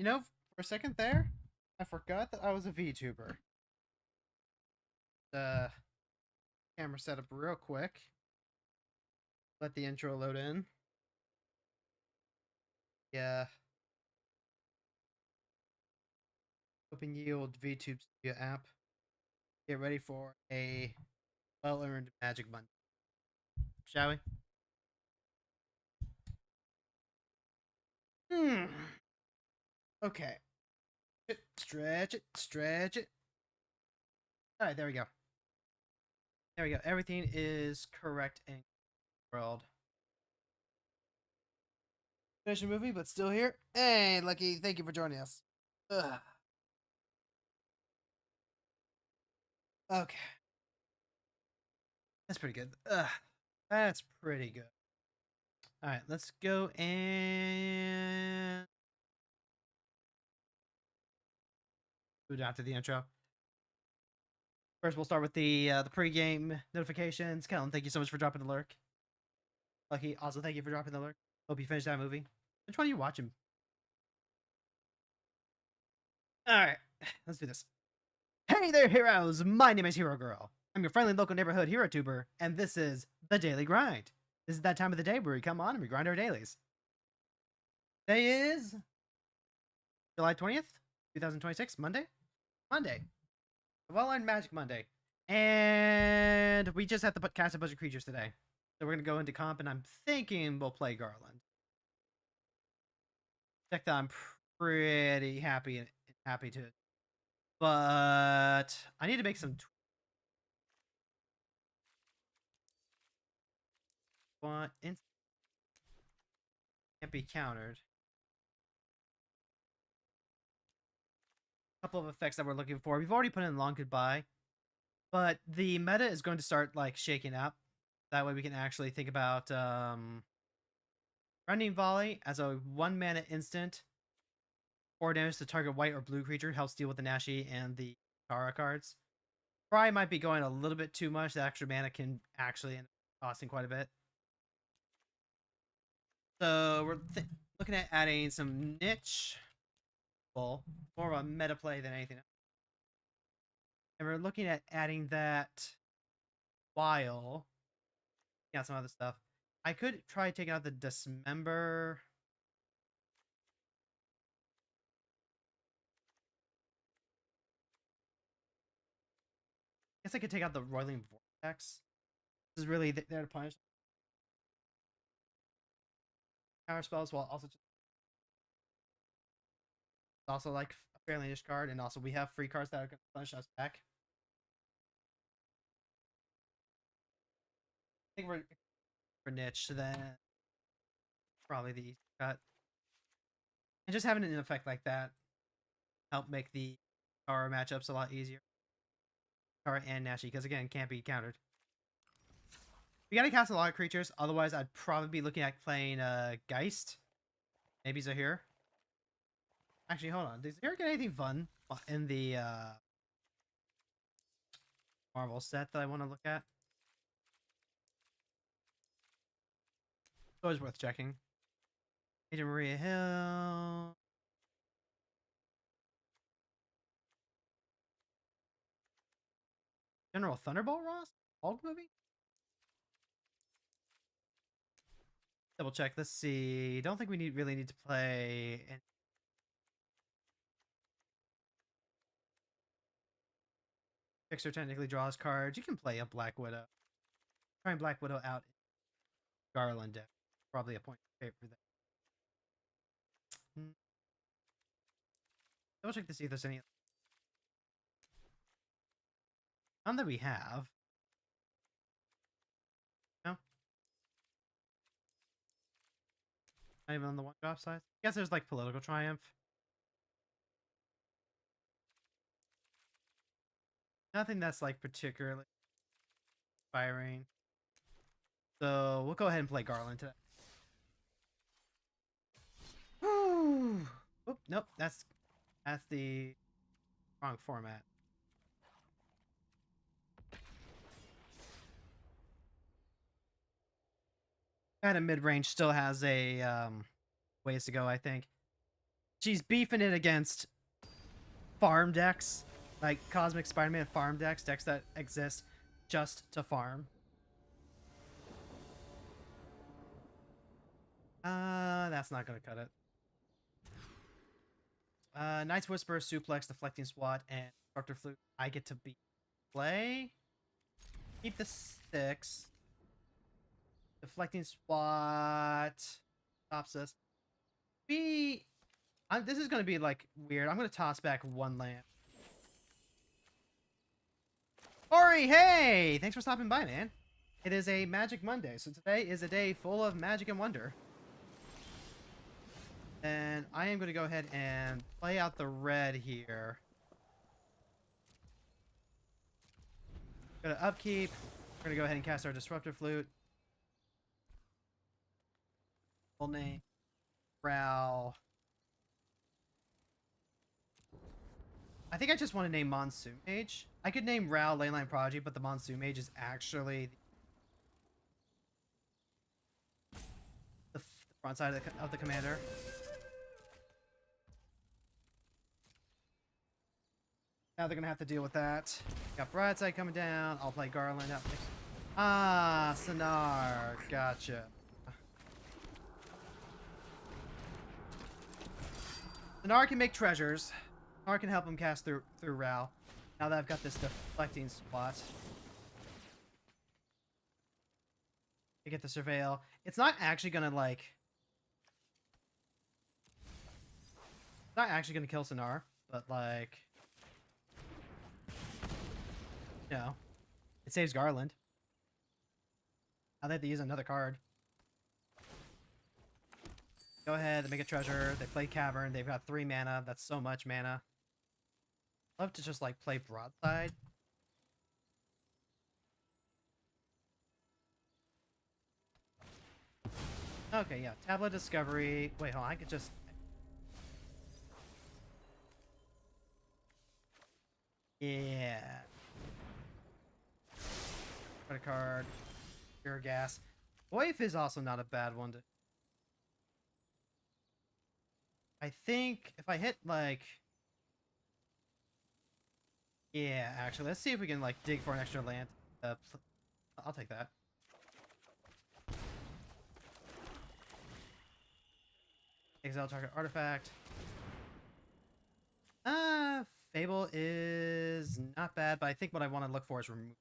You know, for a second there, I forgot that I was a VTuber. The camera set up real quick. Let the intro load in. Yeah. Open Yield VTube Studio app. Get ready for a well-earned Magic Monday. Shall we? Hmm. Okay. Stretch it. Stretch it. Alright, there we go. There we go. Everything is correct in the world. Finish the movie, but still here. Hey, Lucky, thank you for joining us. Ugh. Okay. That's pretty good. Ugh. That's pretty good. Alright, let's go and move down to the intro. First, we'll start with the pregame notifications. Kellen, thank you so much for dropping the lurk. Lucky, also thank you for dropping the lurk. Hope you finished that movie. Which one are you watching? Alright, let's do this. Hey there, heroes! My name is Hero Girl. I'm your friendly local neighborhood hero tuber, and this is The Daily Grind. This is that time of the day where we come on and we grind our dailies. Today is July 20th, 2026, Monday? Monday. Well-earned Magic Monday. And we just have to cast a bunch of creatures today. So we're going to go into comp, and I'm thinking we'll play Garland. Deck that I'm pretty happy to. But I need to make some... Can't be countered. A couple of effects that we're looking for. We've already put in Long Goodbye. But the meta is going to start, like, shaking up. That way we can actually think about... Running Volley as a 1-mana instant. 4 damage to target white or blue creature. Helps deal with the Nashi and the Tara cards. Probably might be going a little bit too much. The extra mana can actually end up costing quite a bit. So we're looking at adding some niche. Well, more of a meta play than anything else. And we're looking at adding that while... Yeah, some other stuff. I could try taking out the Dismember... I guess I could take out the Roiling Vortex. This is really there to punish power spells while also like a fairly niche card, and also we have free cards that are going to punish us back. I think we're for niche, so then probably the easy cut. And just having an effect like that help make the Tara matchups a lot easier. Tara and Nashi, because again, can't be countered. We gotta cast a lot of creatures, otherwise I'd probably be looking at playing Geist. Maybe Zahir. Actually, hold on. Does Zahir get anything fun in the Marvel set that I want to look at? It's always worth checking. Agent Maria Hill. General Thunderbolt Ross? Old movie? Double check. Let's see. Don't think we really need to play. Fixer technically draws cards. You can play a Black Widow. Trying Black Widow out in Garland deck. Probably a point for that. Double check to see if there's any. None that we have. No. Not even on the one drop side. I guess there's like Political Triumph. Nothing that's like particularly inspiring. So we'll go ahead and play Garland today. Oop, nope, that's the wrong format. Kind of mid-range still has a ways to go, I think. she's beefing it against farm decks, like Cosmic Spider-Man farm decks that exist just to farm. That's not gonna cut it. Knight's Whisper, Suplex, Deflecting Swat, and Destructor Flute. I get to play. Keep the 6. Deflecting Swat stops us. This is gonna be like weird. I'm gonna toss back 1 land. Ori, hey! Thanks for stopping by, man. It is a Magic Monday, so today is a day full of magic and wonder. And I am going to go ahead and play out the red here. Go to upkeep. We're going to go ahead and cast our Disruptor Flute. Full name. Brawl. I think I just want to name Monsoon Mage. I could name Ral Leyline Prodigy, but the Monsoon Mage is actually the front side of the commander. Now they're gonna have to deal with that. Got Broadside coming down. I'll play Garland up next. Ah, Sonar. Gotcha. Sonar can make treasures. Sonar can help him cast through Ral. Now that I've got this deflecting spot. To get the Surveil. It's not actually gonna like... It's not actually gonna kill Sonar, but like... No. It saves Garland. Now they have to use another card. Go ahead, they make a treasure. They play Cavern. They've got 3 mana. That's so much mana. Love to just like play Broadside. Okay, yeah. Tablet Discovery. Wait, hold on. I could just... Yeah. Put a card. Pure Gas. Waif is also not a bad one to... I think if I hit like... Yeah, actually, let's see if we can like dig for an extra land. I'll take that. Exile target artifact. Fable is not bad, but I think what I want to look for is remove.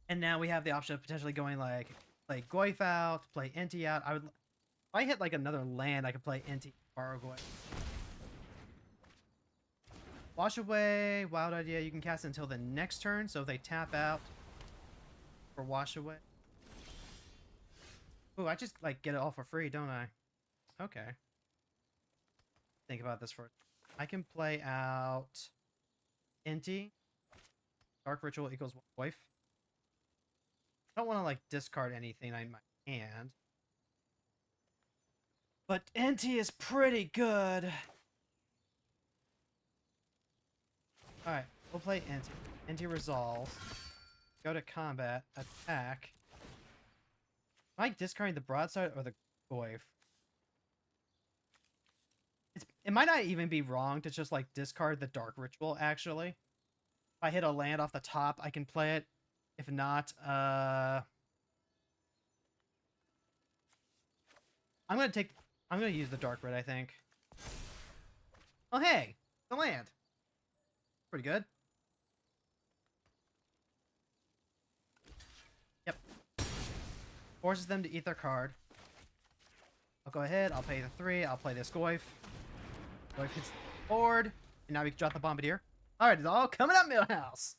And now we have the option of potentially going like play Goyf out, play Inti out. If I hit like another land, I could play Inti, borrow Goyf. Wash Away, wild idea. You can cast it until the next turn, so if they tap out for Wash Away. Ooh, I just like get it all for free, don't I? Okay. Think about this for... I can play out Inti. Dark Ritual equals Goyf. I don't want to like discard anything in my hand. But Inti is pretty good. Alright, we'll play Inti. Inti resolve. Go to combat. Attack. Am I discarding the Broadside or the Goyf? It might not even be wrong to just like discard the Dark Ritual, actually. If I hit a land off the top, I can play it. If not, I'm gonna use the Dark Red, I think. Oh hey, the land. Pretty good. Yep. Forces them to eat their card. I'll go ahead, I'll pay the 3, I'll play this Goyf. Goyf hits the board, and now we can drop the Bombardier. Alright, it's all coming up, Millhouse!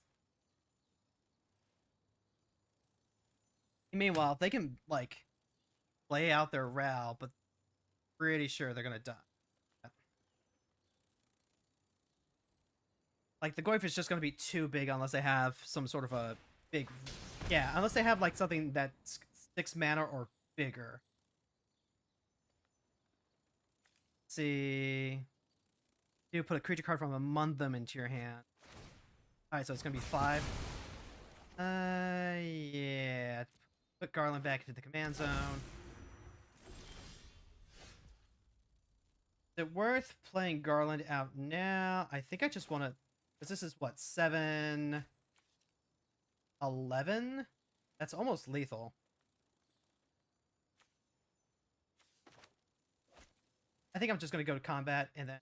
Meanwhile, if they can, like, play out their Ral, but pretty sure they're gonna die. Like, the Goyf is just gonna be too big unless they have some sort of a big... Yeah, unless they have, like, something that's 6 mana or bigger. Let's see... You put a creature card from among them into your hand. Alright, so it's gonna be 5. Yeah. Put Garland back into the command zone. Is it worth playing Garland out now? I think I just want to... Because this is, what, 7... 11? That's almost lethal. I think I'm just going to go to combat and then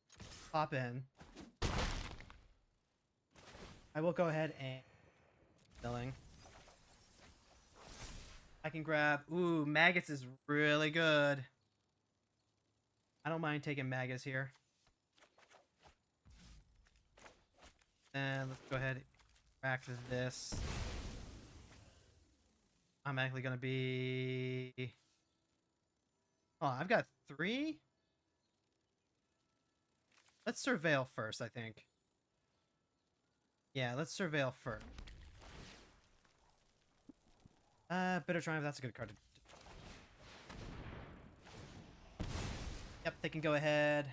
pop in. I will go ahead and... Killing. I can grab... Ooh, Maggots is really good. I don't mind taking Magus here. And let's go ahead and crack this. I'm actually going to be... Oh, I've got 3? Let's surveil first, I think. Yeah, let's surveil first. Bitter Triumph, that's a good card to... Yep, they can go ahead.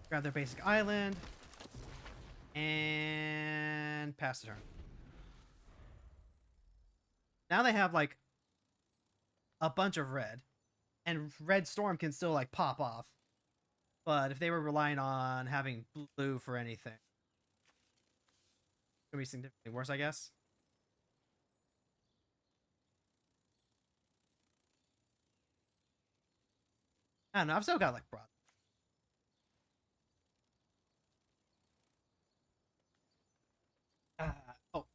Grab their basic island. And pass the turn. Now they have, like, a bunch of red. And Red Storm can still, like, pop off. But if they were relying on having blue for anything, it's gonna be significantly worse, I guess. I don't know, I've still got, like, Brawl. Oh.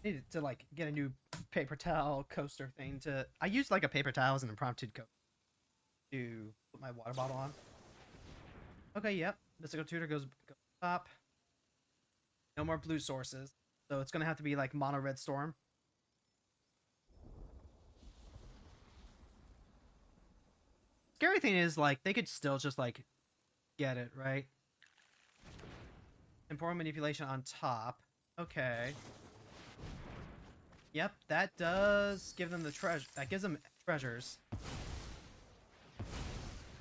Needed to, like, get a new paper towel coaster thing to... I used, like, a paper towel as an impromptu coaster to put my water bottle on. Okay, yep. Mystical Tutor goes top. No more blue sources. So it's gonna have to be, like, mono Red Storm. Scary thing is, like, they could still just, like, get it, right? Temporal manipulation on top. Okay. Yep, that does give them the treasure. That gives them treasures.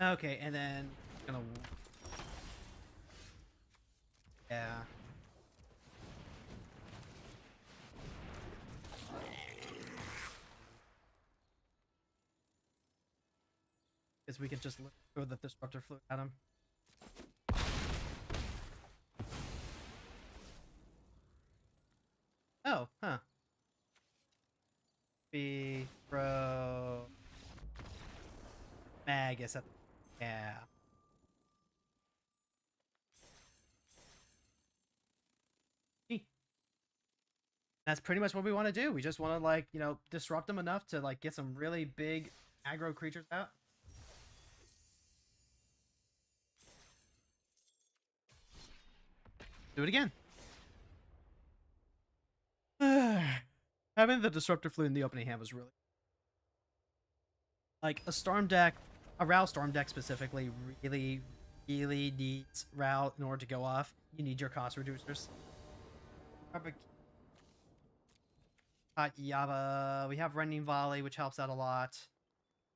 Okay, and then gonna... Yeah. Because we could just throw the disruptor fluid at him. Oh, huh. Be throw Magus at... Yeah. That's pretty much what we want to do. We just want to, like, you know, disrupt them enough to, like, get some really big aggro creatures out. Do it again. Having the disruptor fluid in the opening hand was really... Like, a Storm deck, a Ral Storm deck specifically, really needs Ral in order to go off. You need your cost reducers. Hot Yaba. We have Rending Volley, which helps out a lot.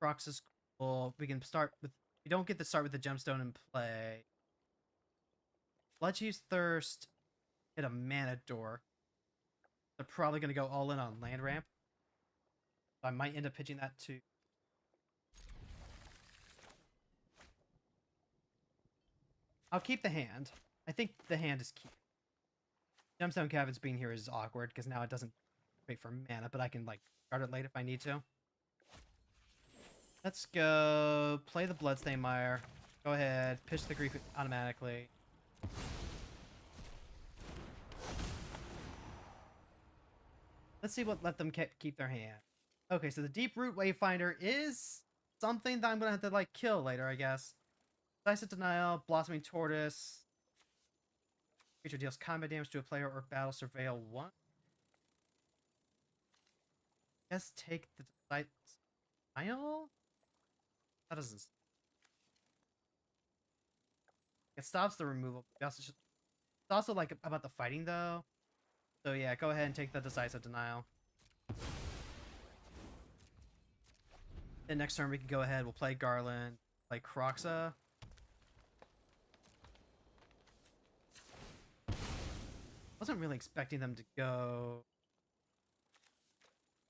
Prox is cool. We can start with... We don't get to start with the Gemstone in play. Bloodchief's Thirst. Hit a Mana Door. They're probably going to go all in on Land Ramp. So I might end up pitching that too. I'll keep the hand. I think the hand is key. Gemstone Caverns being here is awkward because now it doesn't wait for mana, but I can, like, start it late if I need to. Let's go play the Bloodstain Mire. Go ahead, pitch the Grief automatically. Let's see what let them keep their hand. Okay, so the Deep Root Wayfinder is something that I'm gonna have to, like, kill later, I guess. Decisive Denial, Blossoming Tortoise. Creature deals combat damage to a player or battle surveil 1. Guess take the Denial? That doesn't... It stops the removal. It's also, like, about the fighting, though. So yeah, go ahead and take the Decisive Denial. Then next turn we can go ahead, we'll play Garland, play Croxa. Wasn't really expecting them to go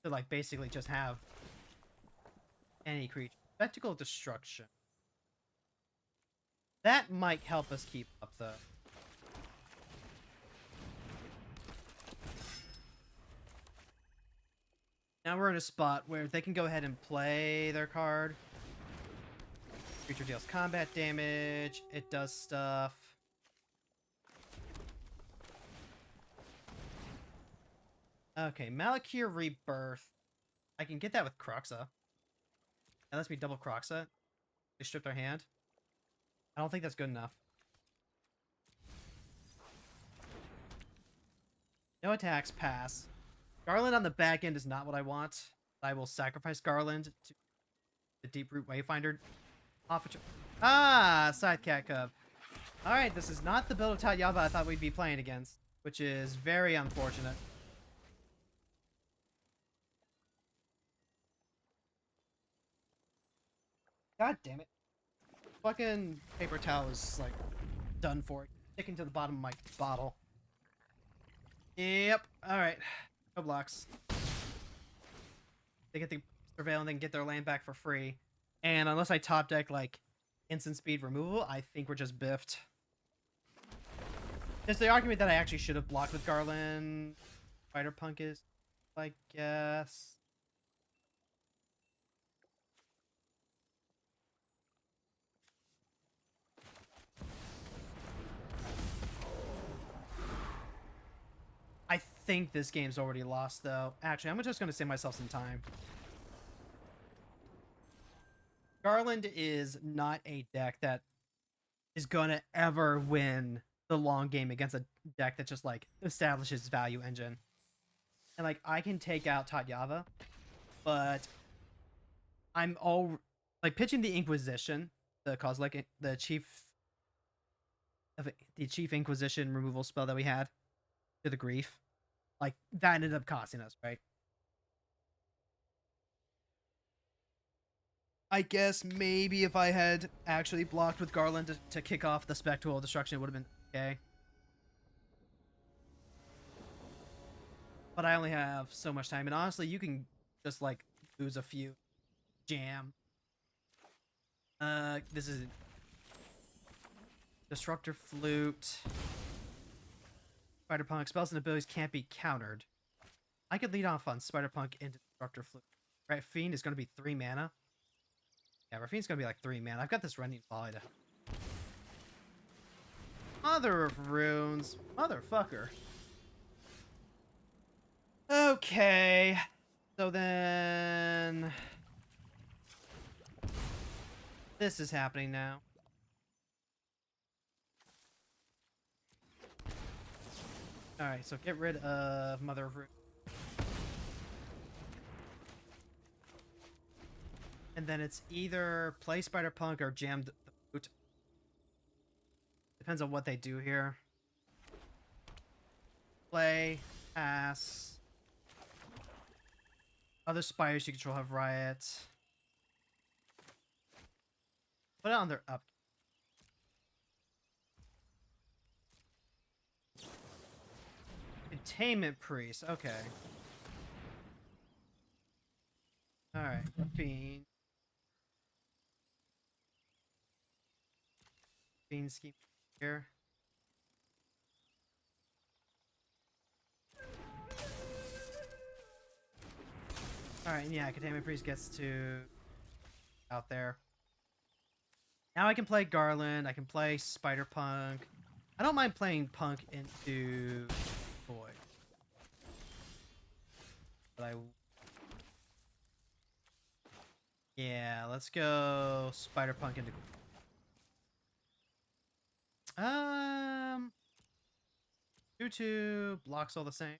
to like basically just have any creature. Spectacle of Destruction. That might help us keep up though. Now we're in a spot where they can go ahead and play their card. Creature deals combat damage. It does stuff. Okay, Malakir Rebirth. I can get that with Croxa. That lets me double Croxa. They strip their hand. I don't think that's good enough. No attacks, pass. Garland on the back end is not what I want. I will sacrifice Garland to the Deep Root Wayfinder. Side Cat Cub. Alright, this is not the build of Tatyava I thought we'd be playing against, which is very unfortunate. God damn it. Fucking paper towel is, like, done for. Sticking to the bottom of my bottle. Yep. Alright. No blocks. They get the Surveil and they can get their land back for free. And unless I top deck, like, instant speed removal, I think we're just biffed. There's the argument that I actually should have blocked with Garland. Spider-Punk is, I guess. I think this game's already lost, though. Actually, I'm just going to save myself some time. Garland is not a deck that is going to ever win the long game against a deck that just, like, establishes value engine. And, like, I can take out Tatyava, but I'm all... Like, pitching the Inquisition, the Kozilek, the Chief Inquisition removal spell that we had, to the Grief. Like, that ended up costing us, right? I guess maybe if I had actually blocked with Garland to kick off the Spectral Destruction, it would have been okay. But I only have so much time, and honestly, you can just, like, lose a few. Jam. This is... Disruptor Flute... Spider-Punk. Spells and abilities can't be countered. I could lead off on Spider-Punk into Disruptor Flute. Right, Fiend is going to be 3 mana. Yeah, Rafine's going to be like 3 mana. I've got this Rending Volley to... Mother of Runes. Motherfucker. Okay. So then... This is happening now. Alright, so get rid of Mother of Runes. And then it's either play Spider-Punk or jam the boot. Depends on what they do here. Play, pass. Other spiders you control have Riot. Put it on their up. Containment Priest, okay. Alright, Fiend. Fiend scheme here. Alright, yeah, Containment Priest gets to out there. Now I can play Garland, I can play Spider-Punk. I don't mind playing Punk into Void. But yeah, let's go Spider-Punk into... 2/2 blocks all the same.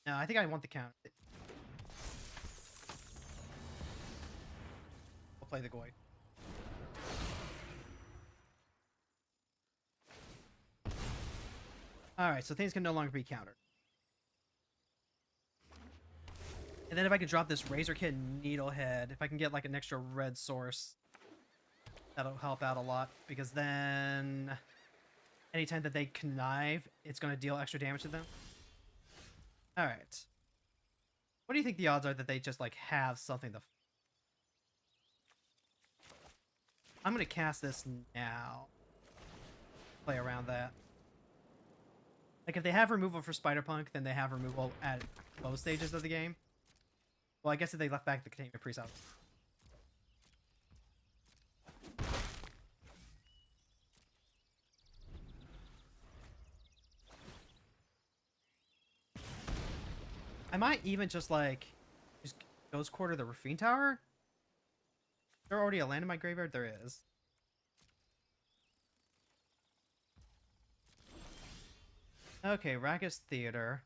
No, I think I want the count. We'll play the Goy. Alright, so things can no longer be countered. And then if I can drop this Razor Kid Needlehead, if I can get like an extra red source, that'll help out a lot. Because then anytime that they connive, it's going to deal extra damage to them. All right. What do you think the odds are that they just like have something to... I'm going to cast this now. Play around that. Like if they have removal for Spider-Punk, then they have removal at both stages of the game. Well, I guess if they left back the Containment Priest out. I might even just like just Ghost Quarter the Rafine Tower. Is there already a land in my graveyard? There is. Okay, Rakus Theater.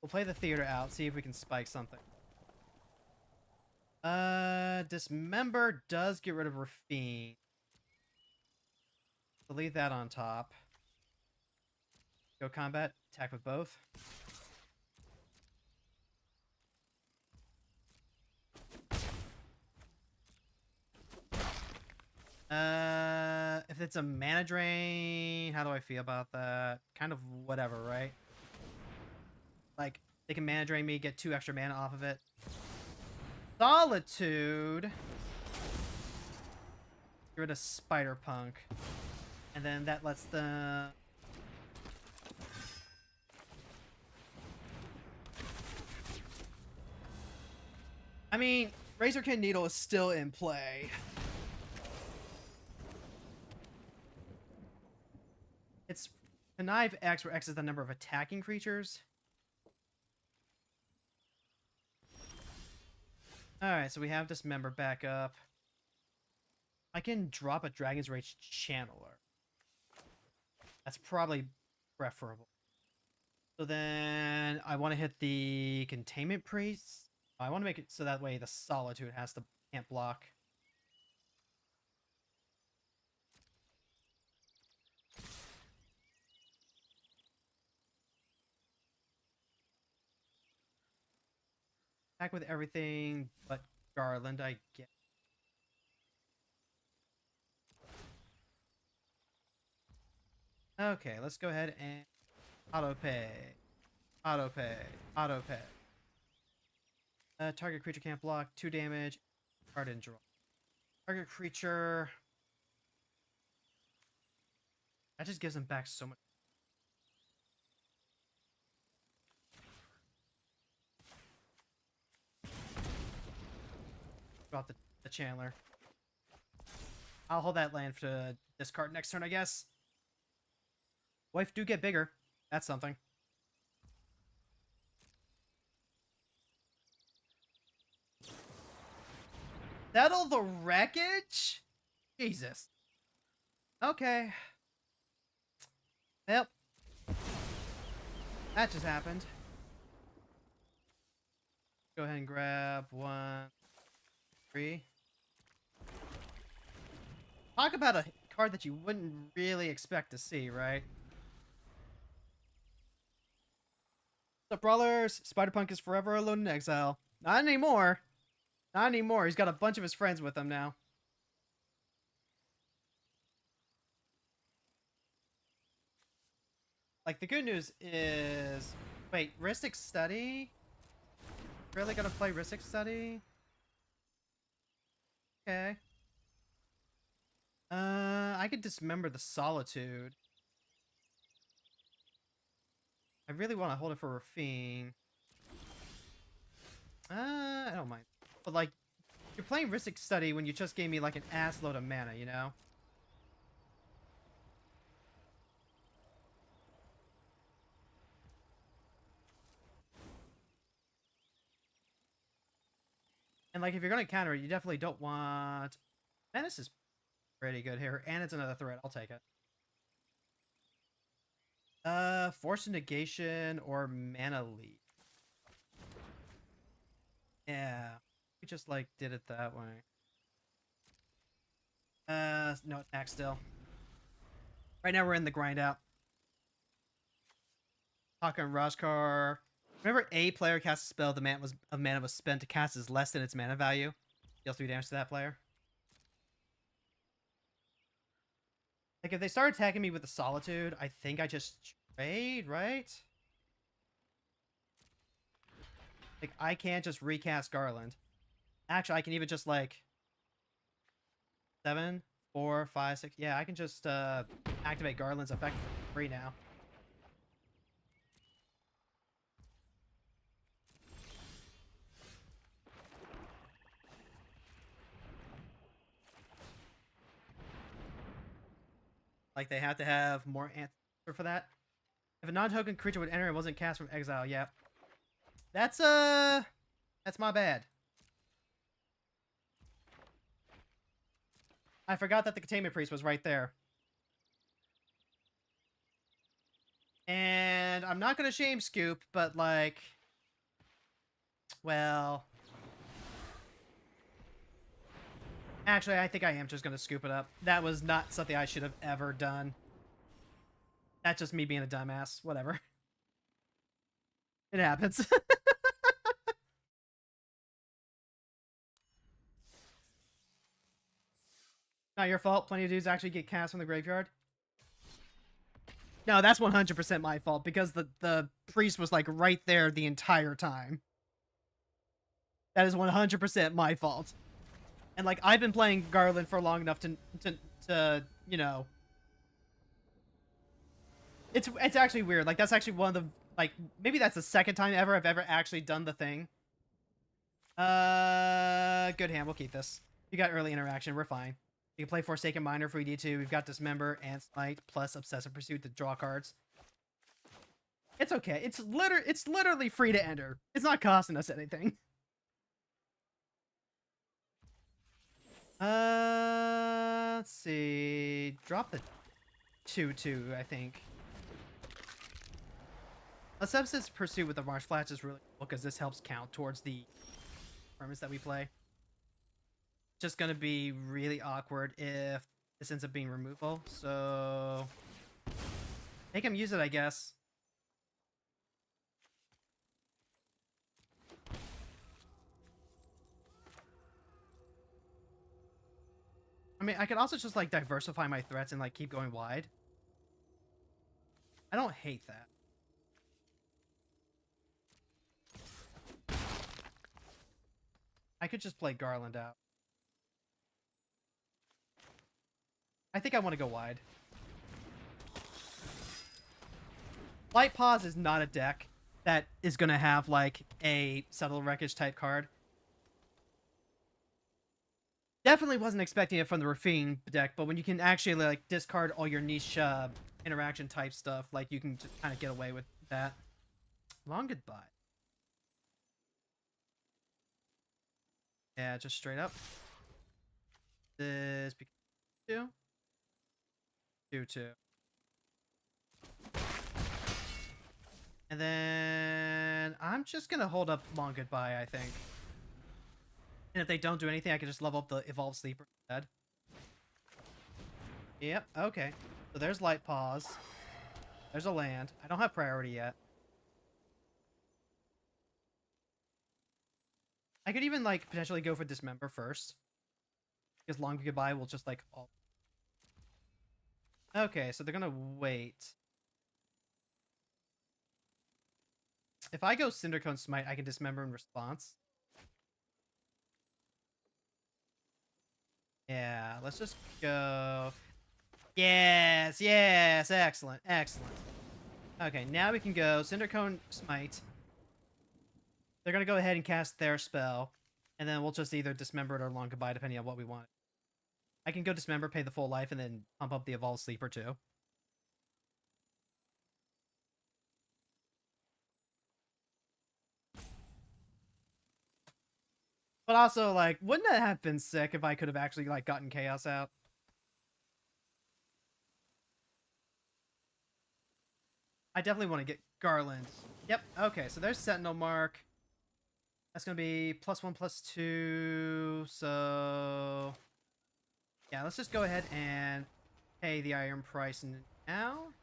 We'll play the theater out, see if we can spike something. Dismember does get rid of Rafine. So leave that on top. Go combat, attack with both. If it's a mana drain, how do I feel about that? Kind of whatever, right? Like, they can mana drain me, get 2 extra mana off of it. Solitude. Get rid of Spider-Punk. And then that lets the... I mean, Razorkin Needle is still in play. It's Connive X, where X is the number of attacking creatures. Alright, so we have Dismember back up. I can drop a Dragon's Rage Channeler. That's probably preferable. So then I want to hit the Containment Priest. I want to make it so that way the Solitude can't block. Attack with everything but Garland, I guess. Okay, let's go ahead and auto pay. Auto pay. Auto pay. Target creature can't block. 2 damage. Card and draw. Target creature. That just gives them back so much. About the Chandler. I'll hold that land for discard next turn, I guess. Wife do get bigger. That's something. Settle the wreckage? Jesus. Okay. Yep. That just happened. Go ahead and grab 1, 3. Talk about a card that you wouldn't really expect to see, right? What's up, brawlers? Spider-Punk is forever alone in exile. Not anymore. Not anymore. He's got a bunch of his friends with him now. Like, the good news is... Wait, Rhystic Study? Really gonna play Rhystic Study? Okay. I could dismember the Solitude. I really want to hold it for Rafine. I don't mind. But, like, you're playing Rhystic Study when you just gave me, like, an ass load of mana, you know? And, like, if you're going to counter it, you definitely don't want... Menace is pretty good here, and it's another threat. I'll take it. Force Negation or Mana Leak. Yeah. We just, like, did it that way. No, attack still. Right now we're in the grind out. Hakan Rajkar. Whenever a player casts a spell, the mana was spent to cast is less than its mana value. Deals 3 damage to that player. Like, if they start attacking me with the Solitude, I think I just trade, right? Like, I can't just recast Garland. Actually, I can even just, like... 7, 4, 5, 6... Yeah, I can just, activate Garland's effect for free now. Like, they have to have more answer for that. If a non-token creature would enter and wasn't cast from exile, yeah. That's my bad. I forgot that the Containment Priest was right there. And I'm not gonna shame Scoop, but, like... Well... Actually, I think I am just gonna scoop it up. That was not something I should have ever done. That's just me being a dumbass. Whatever. It happens. Not your fault. Plenty of dudes actually get cast from the graveyard. No, that's 100% my fault, because the priest was, like, right there the entire time. That is 100% my fault. And, like, I've been playing Garland for long enough to you know... It's actually weird. Like, that's actually one of the... Like, maybe that's the second time ever I've ever actually done the thing. Good hand. We'll keep this. You got early interaction. We're fine. You can play Forsaken Miner if we need to. We've got Dismember and Smite plus Obsessive Pursuit to draw cards. It's okay. It's literally free to enter. It's not costing us anything. Let's see. Drop the 2/2, I think. Obsessive Pursuit with the Marsh Flats is really cool because this helps count towards the permanents that we play. Just gonna be really awkward if this ends up being removal, so make him use it, I guess. I mean, I could also just, like, diversify my threats and, like, keep going wide. I don't hate that. I could just play Garland out. I think I want to go wide. Light Pause is not a deck that is going to have, like, a Subtle Wreckage type card. Definitely wasn't expecting it from the Rafine deck, but when you can actually, like, discard all your niche interaction type stuff, like, you can just kind of get away with that. Long goodbye. Yeah, just straight up. This becomes 2/2. And then I'm just gonna hold up Long Goodbye, I think. And if they don't do anything, I can just level up the Evolved Sleeper instead. Yep, okay. So there's Light Pause. There's a land. I don't have priority yet. I could even, like, potentially go for Dismember first. Because Long Goodbye will just, like, all... Okay, so they're gonna wait. If I go Cindercone Smite, I can Dismember in response. Yeah, let's just go... Yes, yes, excellent, excellent. Okay, now we can go Cindercone Smite. They're gonna go ahead and cast their spell, and then we'll just either Dismember it or Long Goodbye, depending on what we want. I can go Dismember, pay the full life, and then pump up the Evolved Sleeper too. But also, like, wouldn't that have been sick if I could have actually, like, gotten Chaos out? I definitely want to get Garland. Yep, okay, so there's Sentinel Mark. That's going to be +1/+2, so... Yeah, let's just go ahead and pay the Iron Price now.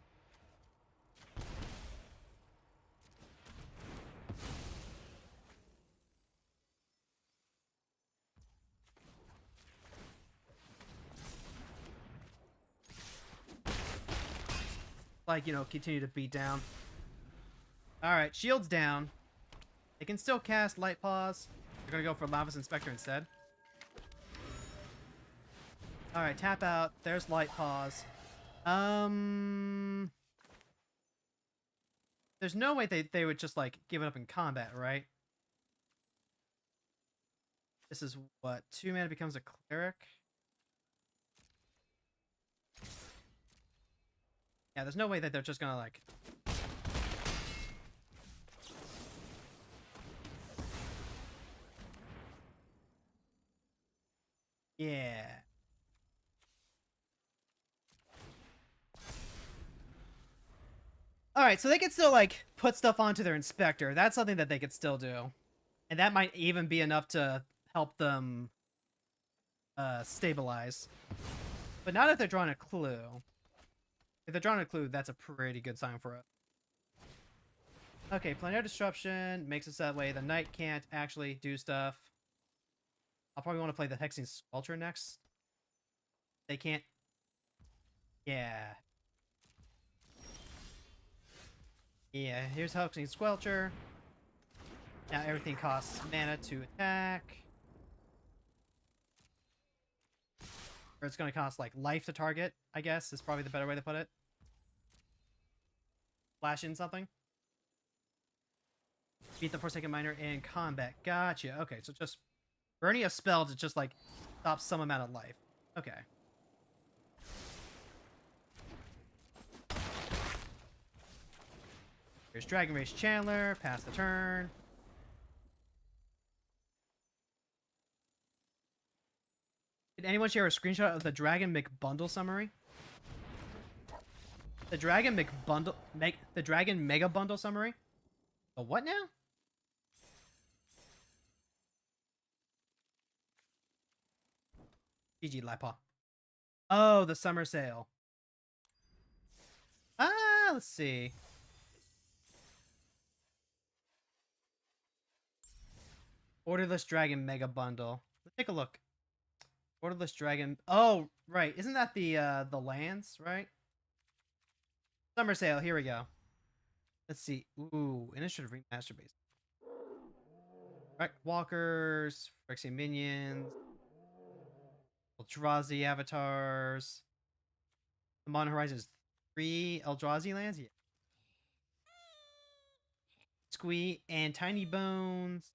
like, you know, continue to beat down. Alright, shields down. They can still cast Light Paws. They're gonna go for Lava's Inspector instead. Alright, tap out. There's Light Paws. There's no way they would just, like, give it up in combat, right? This is what? 2 mana becomes a cleric? Yeah, there's no way that they're just gonna, like... Yeah. Alright, so they could still, like, put stuff onto their inspector. That's something that they could still do. And that might even be enough to help them stabilize. But not if they're drawing a clue. If they're drawing a clue, that's a pretty good sign for it. Okay, Planetary Disruption makes it so that way the knight can't actually do stuff. I'll probably want to play the Hexing Sculpture next. They can't... Yeah. Yeah, here's Hexing Squelcher. Now everything costs mana to attack. Or it's going to cost, like, life to target, I guess, is probably the better way to put it. Flash in something. Beat the Forsaken Miner in combat. Gotcha. Okay, so just burning a spell to just, like, stop some amount of life. Okay. Here's Dragon Race Chandler. Pass the turn. Did anyone share a screenshot of the Dragon McBundle summary? The Dragon McBundle... the Dragon Mega Bundle summary? The what now? GG, Lipa. Oh, the summer sale. Let's see. Orderless Dragon Mega Bundle. Let's take a look. Orderless Dragon. Oh, right. Isn't that the lands, right? Summer sale. Here we go. Let's see. Ooh, Initiative Remaster base. Wreck Walkers, Phyrexian Minions, Eldrazi Avatars. The Modern Horizons 3 Eldrazi lands? Yeah. Squee and Tiny Bones.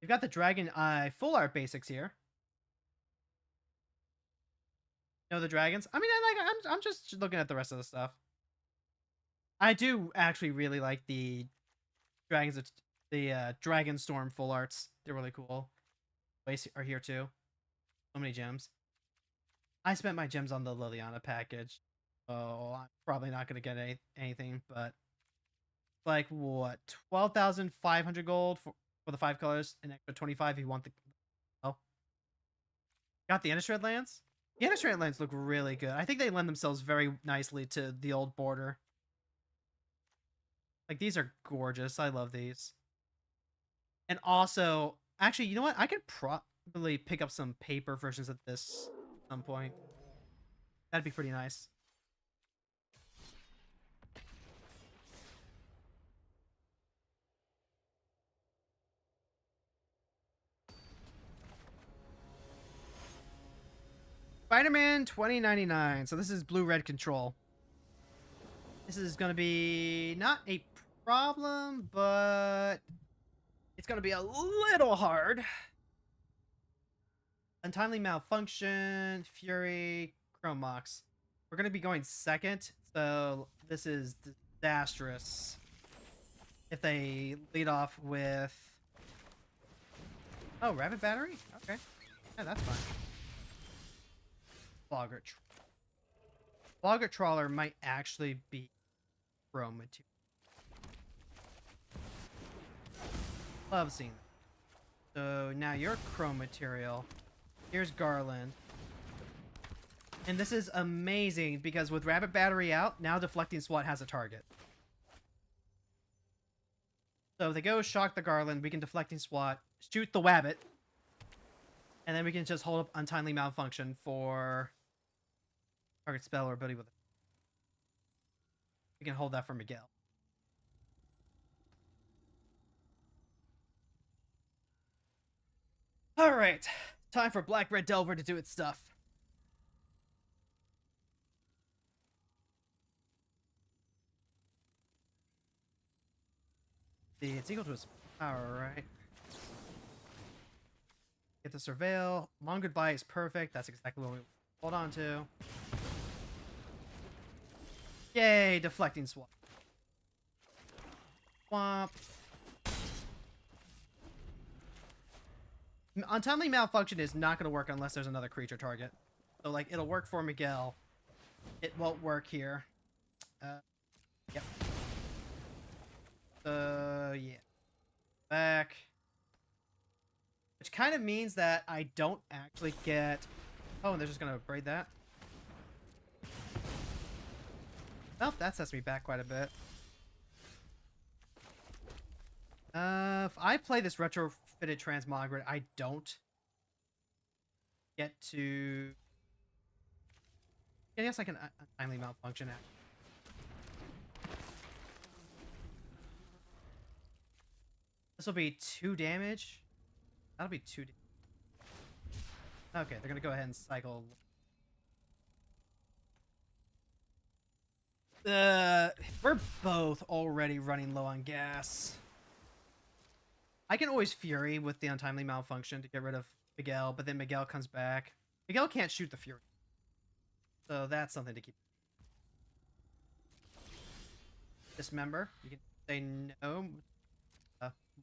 You've got the Dragon Eye full art basics here. No, the dragons. I mean, I'm just looking at the rest of the stuff. I do actually really like the dragons. The Dragon Storm full arts. They're really cool. Ways are here too. So many gems. I spent my gems on the Liliana package, so I'm probably not gonna get anything. But like what, 12,500 gold for the 5 colors, an extra 25 if you want the... Oh. Got the Innistrad lands? The Innistrad lands look really good. I think they lend themselves very nicely to the old border. Like, these are gorgeous. I love these. And also, actually, you know what? I could probably pick up some paper versions of this at some point. That'd be pretty nice. Spider-Man 2099. So this is blue-red control. This is going to be not a problem, but it's going to be a little hard. Untimely Malfunction, Fury, Chrome Mox. We're going to be going second, so this is disastrous. If they lead off with... Oh, Rabbit Battery? Okay. Yeah, that's fine. Boggart Trawler might actually be Chrome material. Love seeing that. So now you're Chrome material. Here's Garland. And this is amazing because with Rabbit Battery out, now Deflecting SWAT has a target. So if they go shock the Garland, we can Deflecting SWAT, shoot the Wabbit, and then we can just hold up Untimely Malfunction for target spell or ability with it. We can hold that for Miguel. All right, time for Black Red Delver to do its stuff. See, it's equal to its power, right? Get the surveil. Long goodbye is perfect. That's exactly what we hold on to. Yay, deflecting swamp. Swamp. Untimely malfunction is not going to work unless there's another creature target. So, like, it'll work for Miguel. It won't work here. Yep. Yeah. Back. Which kind of means that I don't actually get... Oh, and they're just going to braid that. Well, that sets me back quite a bit. If I play this retrofitted transmogrid, I don't get to... I guess I can untimely malfunction it. This will be 2 damage. That'll be 2 damage. Okay, they're gonna go ahead and cycle. We're both already running low on gas. I can always Fury with the untimely malfunction to get rid of Miguel, but then Miguel comes back. Miguel can't shoot the Fury. So that's something to keep. Dismember. You can say no.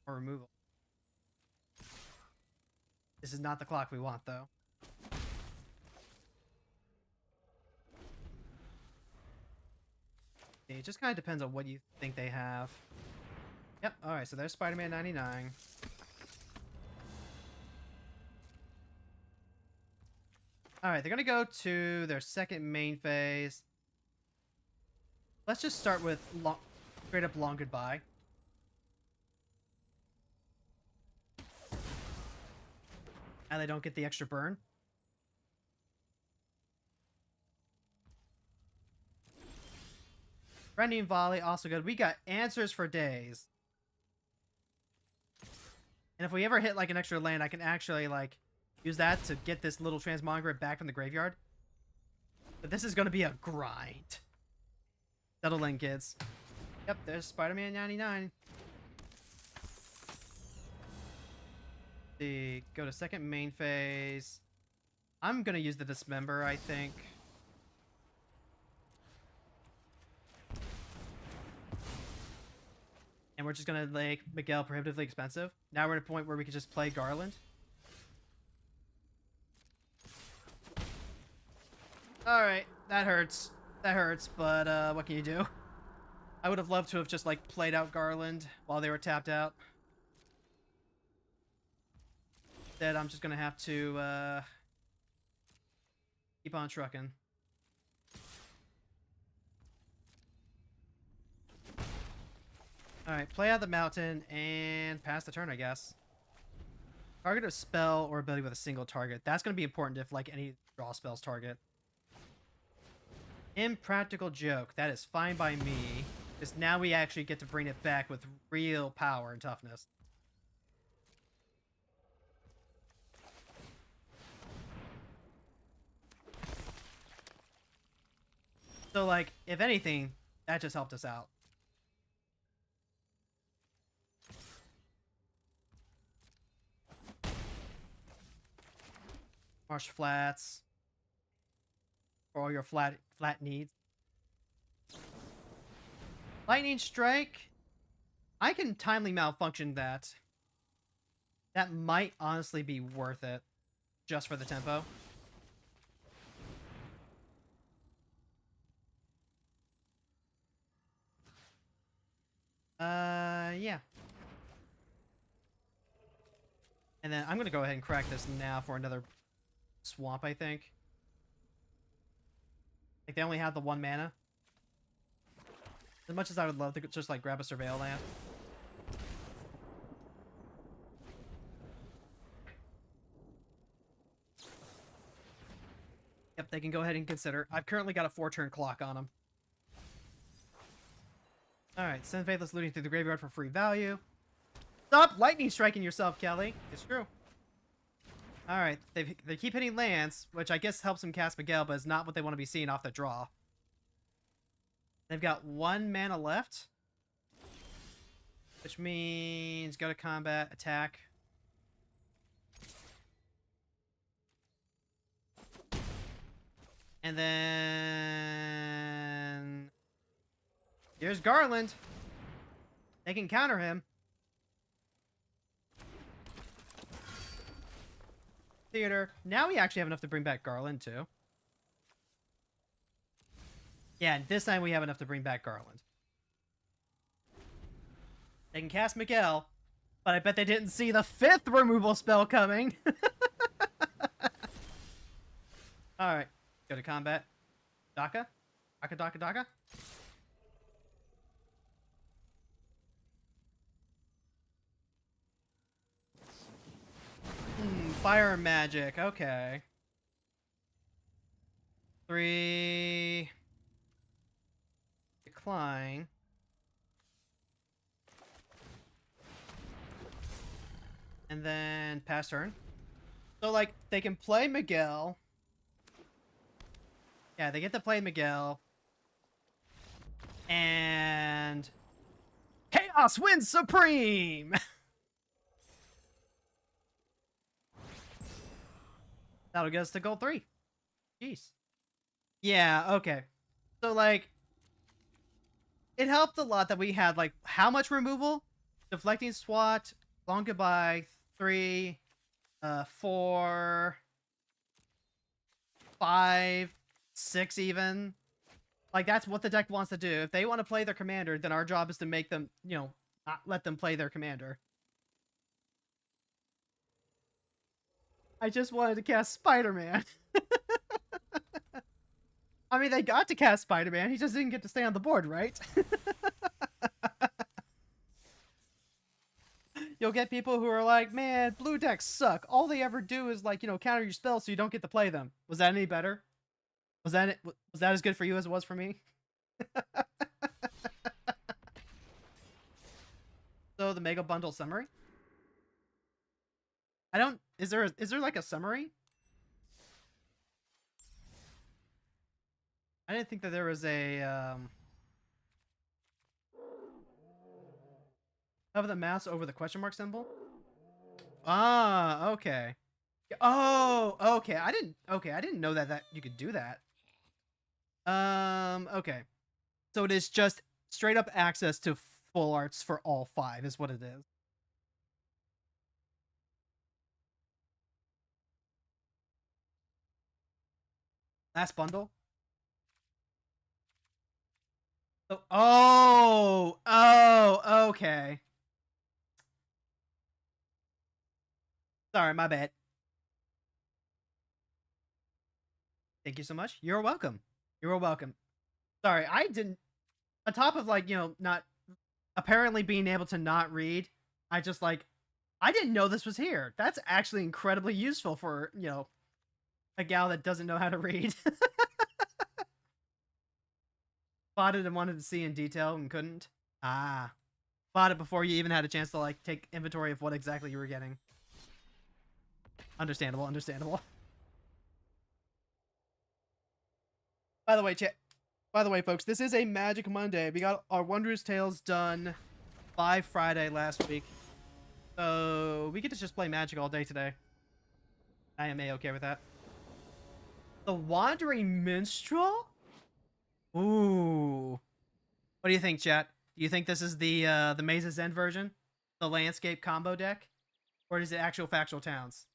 More removal. This is not the clock we want, though. It just kind of depends on what you think they have. Yep, alright, so there's Spider-Man 99. Alright, they're gonna go to their second main phase. Let's just start with straight up long goodbye. And they don't get the extra burn. Rending volley, also good. We got answers for days. And if we ever hit like an extra land, I can actually like use that to get this little transmogrid back from the graveyard. But this is going to be a grind. Settle in, kids. Yep, there's Spider-Man 99. Go to second main phase. I'm going to use the Dismember, I think. And we're just going to make Miguel prohibitively expensive. Now we're at a point where we can just play Garland. Alright, that hurts. That hurts, but what can you do? I would have loved to have just, like, played out Garland while they were tapped out. Instead, I'm just going to have to keep on trucking. Alright, play out the mountain and pass the turn, I guess. Target a spell or ability with a single target. That's going to be important if, like, any draw spells target. Impractical Joke. That is fine by me. Because now we actually get to bring it back with real power and toughness. So, like, if anything, that just helped us out. Marsh Flats. For all your flat needs. Lightning Strike. I can timely malfunction that. That might honestly be worth it. Just for the tempo. Yeah. And then I'm gonna go ahead and crack this now for another swamp, I think. Like, they only have the 1 mana. As much as I would love to just, like, grab a Surveil land. Yep, they can go ahead and consider. I've currently got a 4-turn clock on them. Alright, send Faithless looting through the graveyard for free value. Stop lightning striking yourself, Kelly. It's true. Alright, they keep hitting lands, which I guess helps them cast Miguel, but is not what they want to be seeing off the draw. They've got 1 mana left. Which means go to combat, attack. And then... here's Garland. They can counter him. Theater. Now we actually have enough to bring back Garland, too. Yeah, this time we have enough to bring back Garland. They can cast Miguel, but I bet they didn't see the 5th removal spell coming. Alright. Go to combat. Daka? Daka. Fire magic. Okay. 3... decline. And then pass turn. So, like, they can play Miguel. Yeah, they get to play Miguel. And... Chaos wins supreme! That'll get us to gold 3. Jeez. Yeah, okay. So, like... it helped a lot that we had, like, how much removal? Deflecting Swat, Long Goodbye, 3, 4, 5, 6 even. Like, that's what the deck wants to do. If they want to play their commander, then our job is to make them, you know, not let them play their commander. I just wanted to cast Spider-Man. I mean, they got to cast Spider-Man. He just didn't get to stay on the board, right? You'll get people who are like, man, blue decks suck. All they ever do is, like, you know, counter your spells so you don't get to play them. Was that any better? Was that as good for you as it was for me? So the Mega Bundle summary? I don't... Is there like a summary? I didn't think that there was a... Hover the mouse over the question mark symbol? Ah, okay. Oh, okay. I didn't know that you could do that. Okay. So it is just straight up access to full arts for all 5 is what it is. Last bundle. Oh, okay. Sorry, my bad. Thank you so much. You're welcome. You're welcome. Sorry, I didn't... on top of, like, you know, not... apparently being able to not read, I just, like... I didn't know this was here. That's actually incredibly useful for, you know, a gal that doesn't know how to read. Bought it and wanted to see in detail and couldn't. Ah. Bought it before you even had a chance to, like, take inventory of what exactly you were getting. Understandable, understandable. By the way, folks, this is a Magic Monday. We got our Wondrous Tales done by Friday last week. So we get to just play Magic all day today. I am A-okay with that. The Wandering Minstrel? Ooh. What do you think, chat? Do you think this is the Maze's End version? The landscape combo deck? Or is it actual factual towns?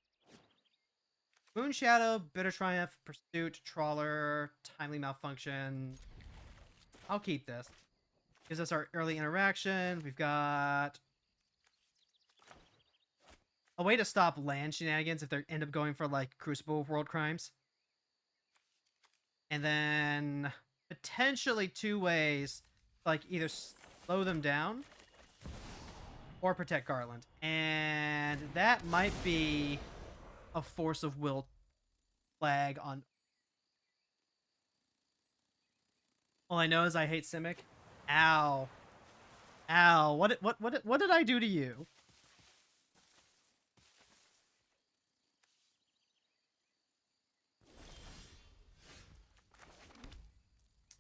Moonshadow, Bitter Triumph, Pursuit, Trawler, Timely Malfunction. I'll keep this. Gives us our early interaction. We've got a way to stop land shenanigans if they end up going for, like, Crucible World Crimes. And then potentially 2 ways to, like, either slow them down or protect Garland. And that might be a Force of Will flag on... All I know is I hate Simic. Ow. Ow, what did I do to you?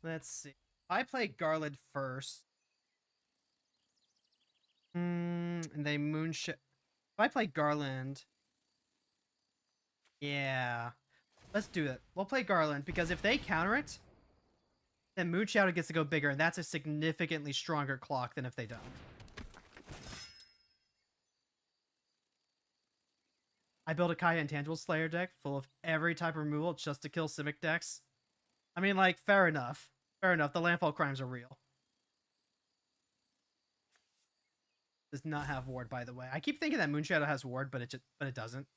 Let's see. If I play Garland first. And they moonshot. If I play Garland. Yeah. Let's do it. We'll play Garland because if they counter it, then Moonshadow gets to go bigger, and that's a significantly stronger clock than if they don't. I built a Kaya Intangible Slayer deck full of every type of removal just to kill Simic decks. I mean, like, fair enough. Fair enough. The landfall crimes are real. Does not have ward, by the way. I keep thinking that Moonshadow has ward, but it doesn't.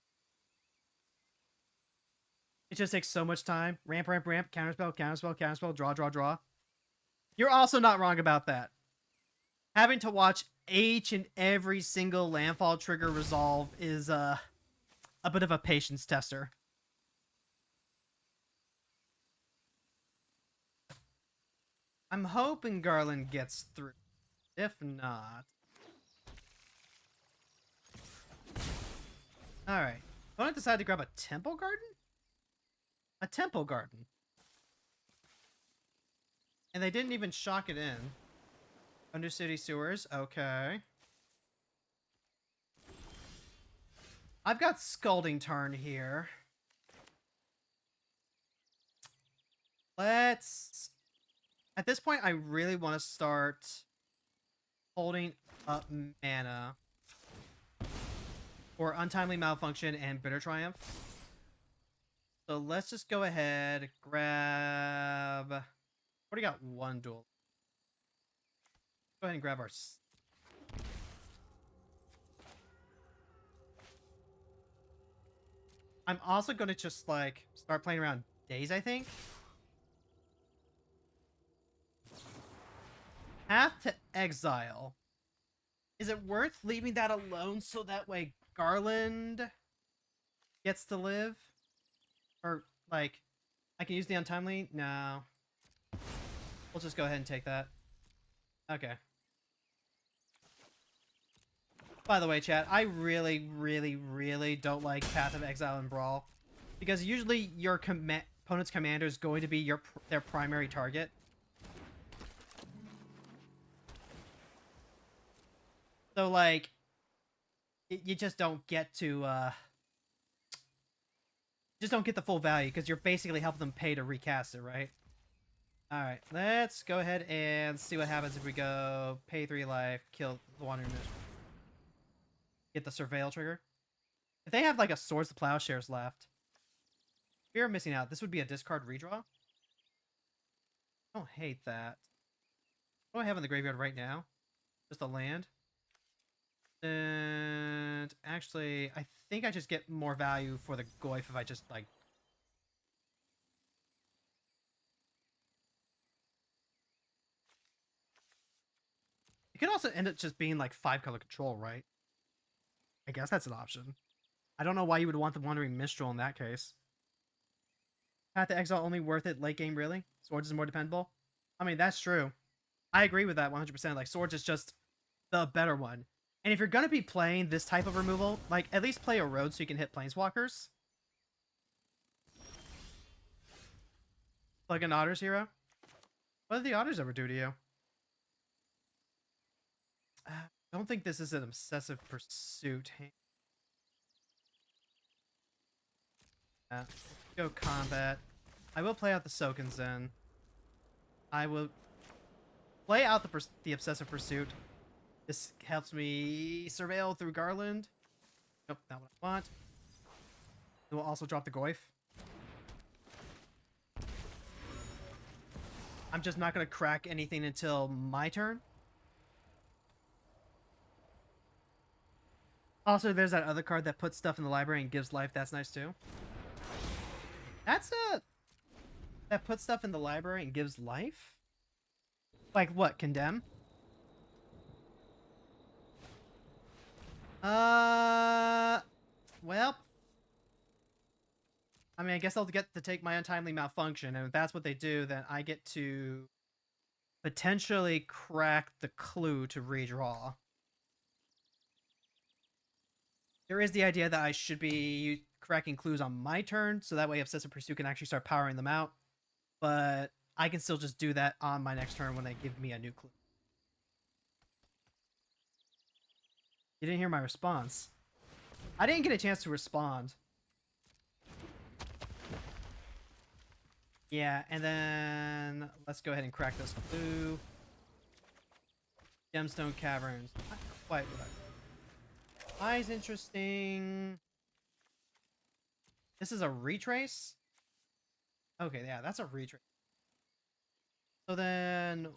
It just takes so much time. Ramp, ramp, ramp, counterspell, counterspell, counterspell, draw, draw, draw. You're also not wrong about that. Having to watch each and every single landfall trigger resolve is a bit of a patience tester. I'm hoping Garland gets through. If not... Alright. Opponent decided to grab a Temple Garden? A Temple Garden. And they didn't even shock it in. Undercity Sewers, okay. I've got Scalding Tarn here. Let's... At this point, I really want to start holding up mana for Untimely Malfunction and Bitter Triumph. So let's just go ahead, grab... Already got one duel. Go ahead and grab our... I'm also going to just, like, start playing around Days, I think. Path to Exile. Is it worth leaving that alone so that way Garland gets to live? Or, like, I can use the Untimely? No. We'll just go ahead and take that. Okay. By the way, chat, I really, really, really don't like Path of Exile and Brawl. Because usually your opponent's commander is going to be their primary target. So, like, you just don't get to, just don't get the full value, because you're basically helping them pay to recast it, right? Alright, let's go ahead and see what happens if we go pay 3 life, kill the Wandering Mist. Get the Surveil trigger. If they have, like, a Swords to Plowshares left, fear of missing out. This would be a discard redraw. I don't hate that. What do I have in the graveyard right now? Just a land. And actually, I think I just get more value for the Goyf if I just, like... It could also end up just being, like, 5-color control, right? I guess that's an option. I don't know why you would want the Wandering Minstrel in that case. Path to Exile only worth it late game, really? Swords is more dependable? I mean, that's true. I agree with that 100%. Like, Swords is just the better one. And if you're going to be playing this type of removal, like, at least play a road so you can hit Planeswalkers. Plug in Otter's Hero. What did the Otters ever do to you? I don't think this is an Obsessive Pursuit. Go combat. I will play out the Soakin' Zen. I will play out the Obsessive Pursuit. This helps me surveil through Garland. Nope, not what I want. It will also drop the Goyf. I'm just not going to crack anything until my turn. Also, there's that other card that puts stuff in the library and gives life. That's nice too. That's that puts stuff in the library and gives life? Like what? Condemn? Well, I mean, I guess I'll get to take my Untimely Malfunction, and if that's what they do, then I get to potentially crack the clue to redraw. There is the idea that I should be cracking clues on my turn, so that way Obsessive Pursuit can actually start powering them out. But I can still just do that on my next turn when they give me a new clue. You didn't hear my response. I didn't get a chance to respond. Yeah, and then let's go ahead and crack this clue. Gemstone Caverns. Not quite what I... Eyes interesting. This is a retrace? Okay, yeah, that's a retrace. So then, what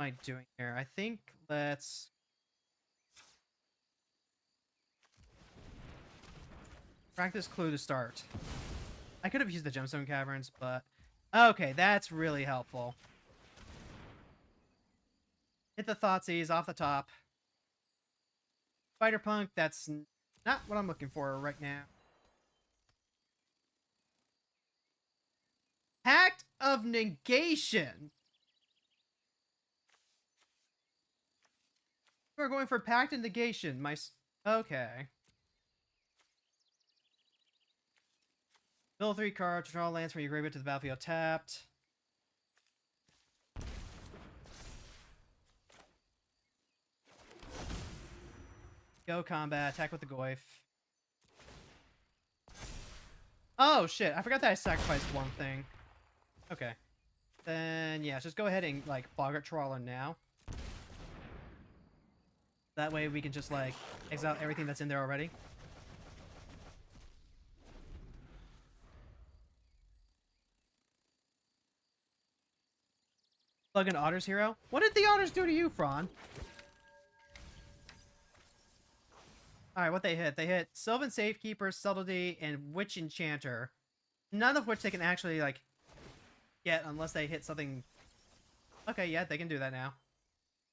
am I doing here? I think let's... crack this clue to start. I could have used the Gemstone Caverns, but... Okay, that's really helpful. Hit the Thoughtseize off the top. Spider-Punk, that's not what I'm looking for right now. Pact of Negation! We're going for Pact of Negation. Okay. Mill 3 cards, draw lands from your graveyard to the battlefield tapped. Go combat, attack with the Goyf. Oh shit, I forgot that I sacrificed one thing. Okay. Then, yeah, just go ahead and, like, Boggart Trawler now. That way we can just, like, exile everything that's in there already. Plug in Otter's Hero. What did the Otters do to you, Fron? Alright, what they hit? They hit Sylvan Safekeeper, Subtlety, and Witch Enchanter. None of which they can actually, like, get unless they hit something... Okay, yeah, they can do that now.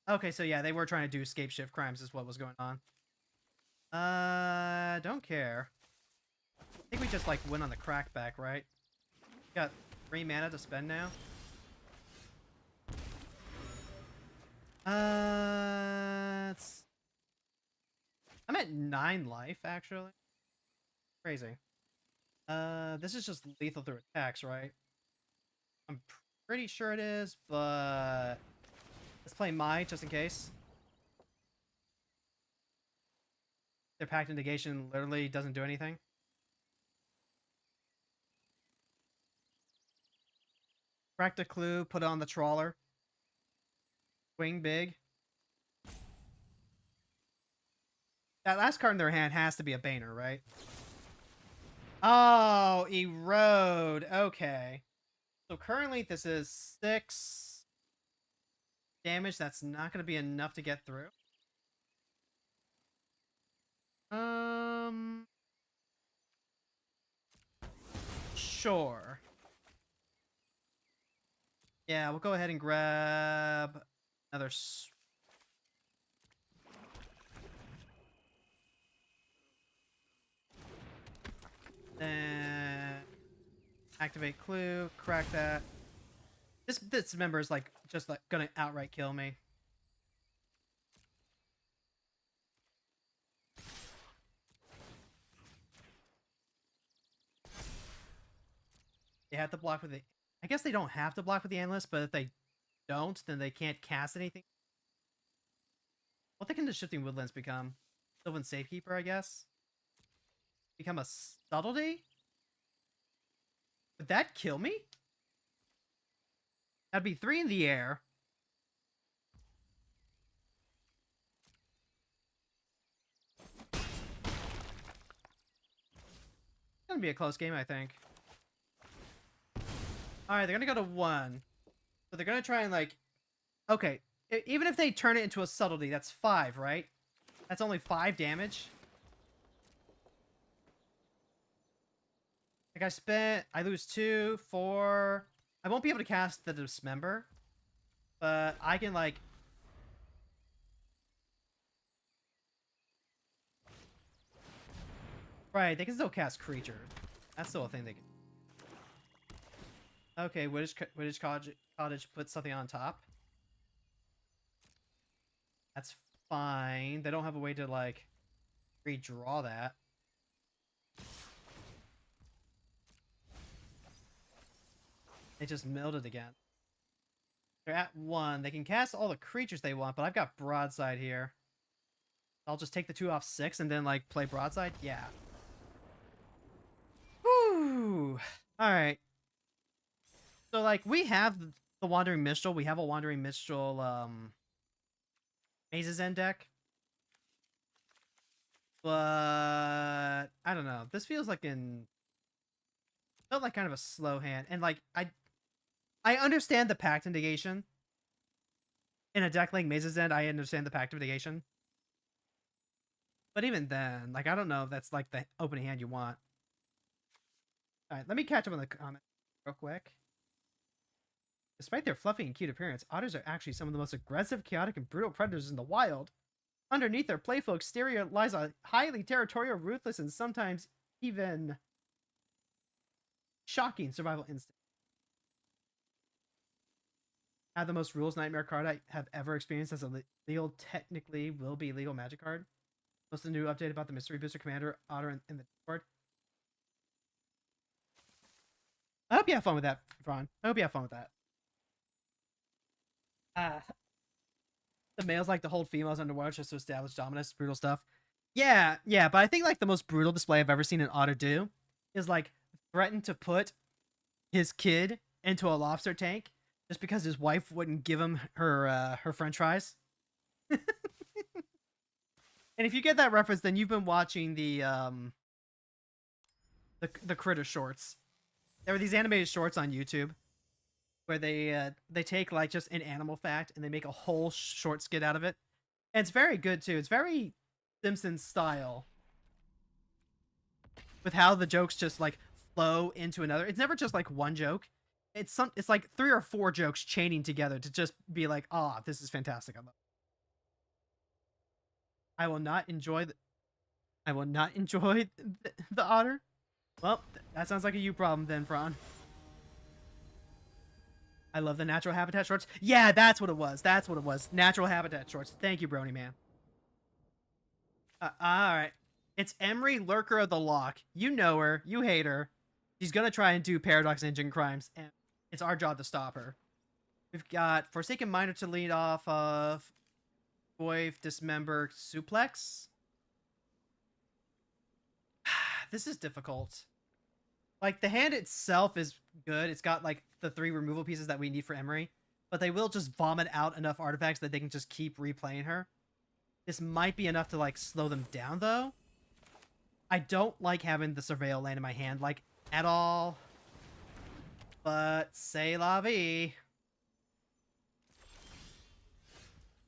Okay, so yeah, they were trying to do Scape Shift Crimes is what was going on. Don't care. I think we just, like, win on the crackback, right? Got 3 mana to spend now. I'm at 9 life, actually. Crazy. This is just lethal through attacks, right? I'm pretty sure it is, but... Let's play Mai, just in case. Their Pact of Negation literally doesn't do anything. Cracked a clue, put it on the Trawler. Swing big. That last card in their hand has to be a Baner, right? Oh, Erode. Okay. So currently this is 6 damage. That's not going to be enough to get through. Sure. Yeah, we'll go ahead and grab another... Then activate clue, crack that. This member is like just like gonna outright kill me. They have to block with the... I guess they don't have to block with the Analyst, but if they don't, then they can't cast anything. What can the Shifting Woodlands become? Sylvan Safekeeper, I guess? Become a Subtlety? Would that kill me? That'd be 3 in the air. It's gonna be a close game, I think. Alright, they're gonna go to 1. So they're gonna try and, like... Okay, even if they turn it into a Subtlety, that's 5, right? That's only 5 damage. Like, I lose 2, 4... I won't be able to cast the Dismember. But I can, like... Right, they can still cast creatures. That's still a thing they can... Okay, Wittich Cottage puts something on top. That's fine. They don't have a way to, like, redraw that. They just milled it again. They're at 1. They can cast all the creatures they want, but I've got Broadside here. I'll just take the 2 off 6 and then, like, play Broadside? Yeah. Whew. Alright. So, like, we have the Wandering Minstrel. We have a Wandering Minstrel, Maze's End deck. But I don't know. This feels like felt like kind of a slow hand. And, like, I understand the Pact of Negation. In a deck like Maze's End, I understand the Pact of Negation. But even then, like, I don't know if that's, like, the opening hand you want. Alright, let me catch up on the comment real quick. Despite their fluffy and cute appearance, otters are actually some of the most aggressive, chaotic, and brutal predators in the wild. Underneath their playful exterior lies a highly territorial, ruthless, and sometimes even shocking survival instinct. Have the most rules nightmare card I have ever experienced as a legal, technically will be legal magic card. Most of the new update about the mystery booster commander otter in the Discord. I hope you have fun with that, Ron. I hope you have fun with that. The males like to hold females underwater just to establish dominance, brutal stuff. Yeah, but I think, like, the most brutal display I've ever seen an otter do is, like, threaten to put his kid into a lobster tank just because his wife wouldn't give him her french fries. And if you get that reference, then you've been watching the Critter shorts. There were these animated shorts on YouTube where they take, like, just an animal fact and they make a whole short skit out of it. And it's very good too. It's very Simpsons style with how the jokes just, like, flow into another. It's never just, like, one joke. It's like 3 or 4 jokes chaining together to just be like, ah, oh, this is fantastic. I will not enjoy the otter. Well, that sounds like a you problem then, Fran. I love the natural habitat shorts. Yeah, that's what it was. Natural habitat shorts. Thank you, Brony man. All right. It's Emery, Lurker of the Lock. You know her. You hate her. She's gonna try and do Paradox Engine crimes, and it's our job to stop her. We've got Forsaken Miner to lead off of. Boy, Dismember, Suplex. This is difficult. Like, the hand itself is good. It's got, like, the 3 removal pieces that we need for Emery. But they will just vomit out enough artifacts that they can just keep replaying her. This might be enough to, like, slow them down, though. I don't like having the Surveil land in my hand, like, at all. But, c'est la vie.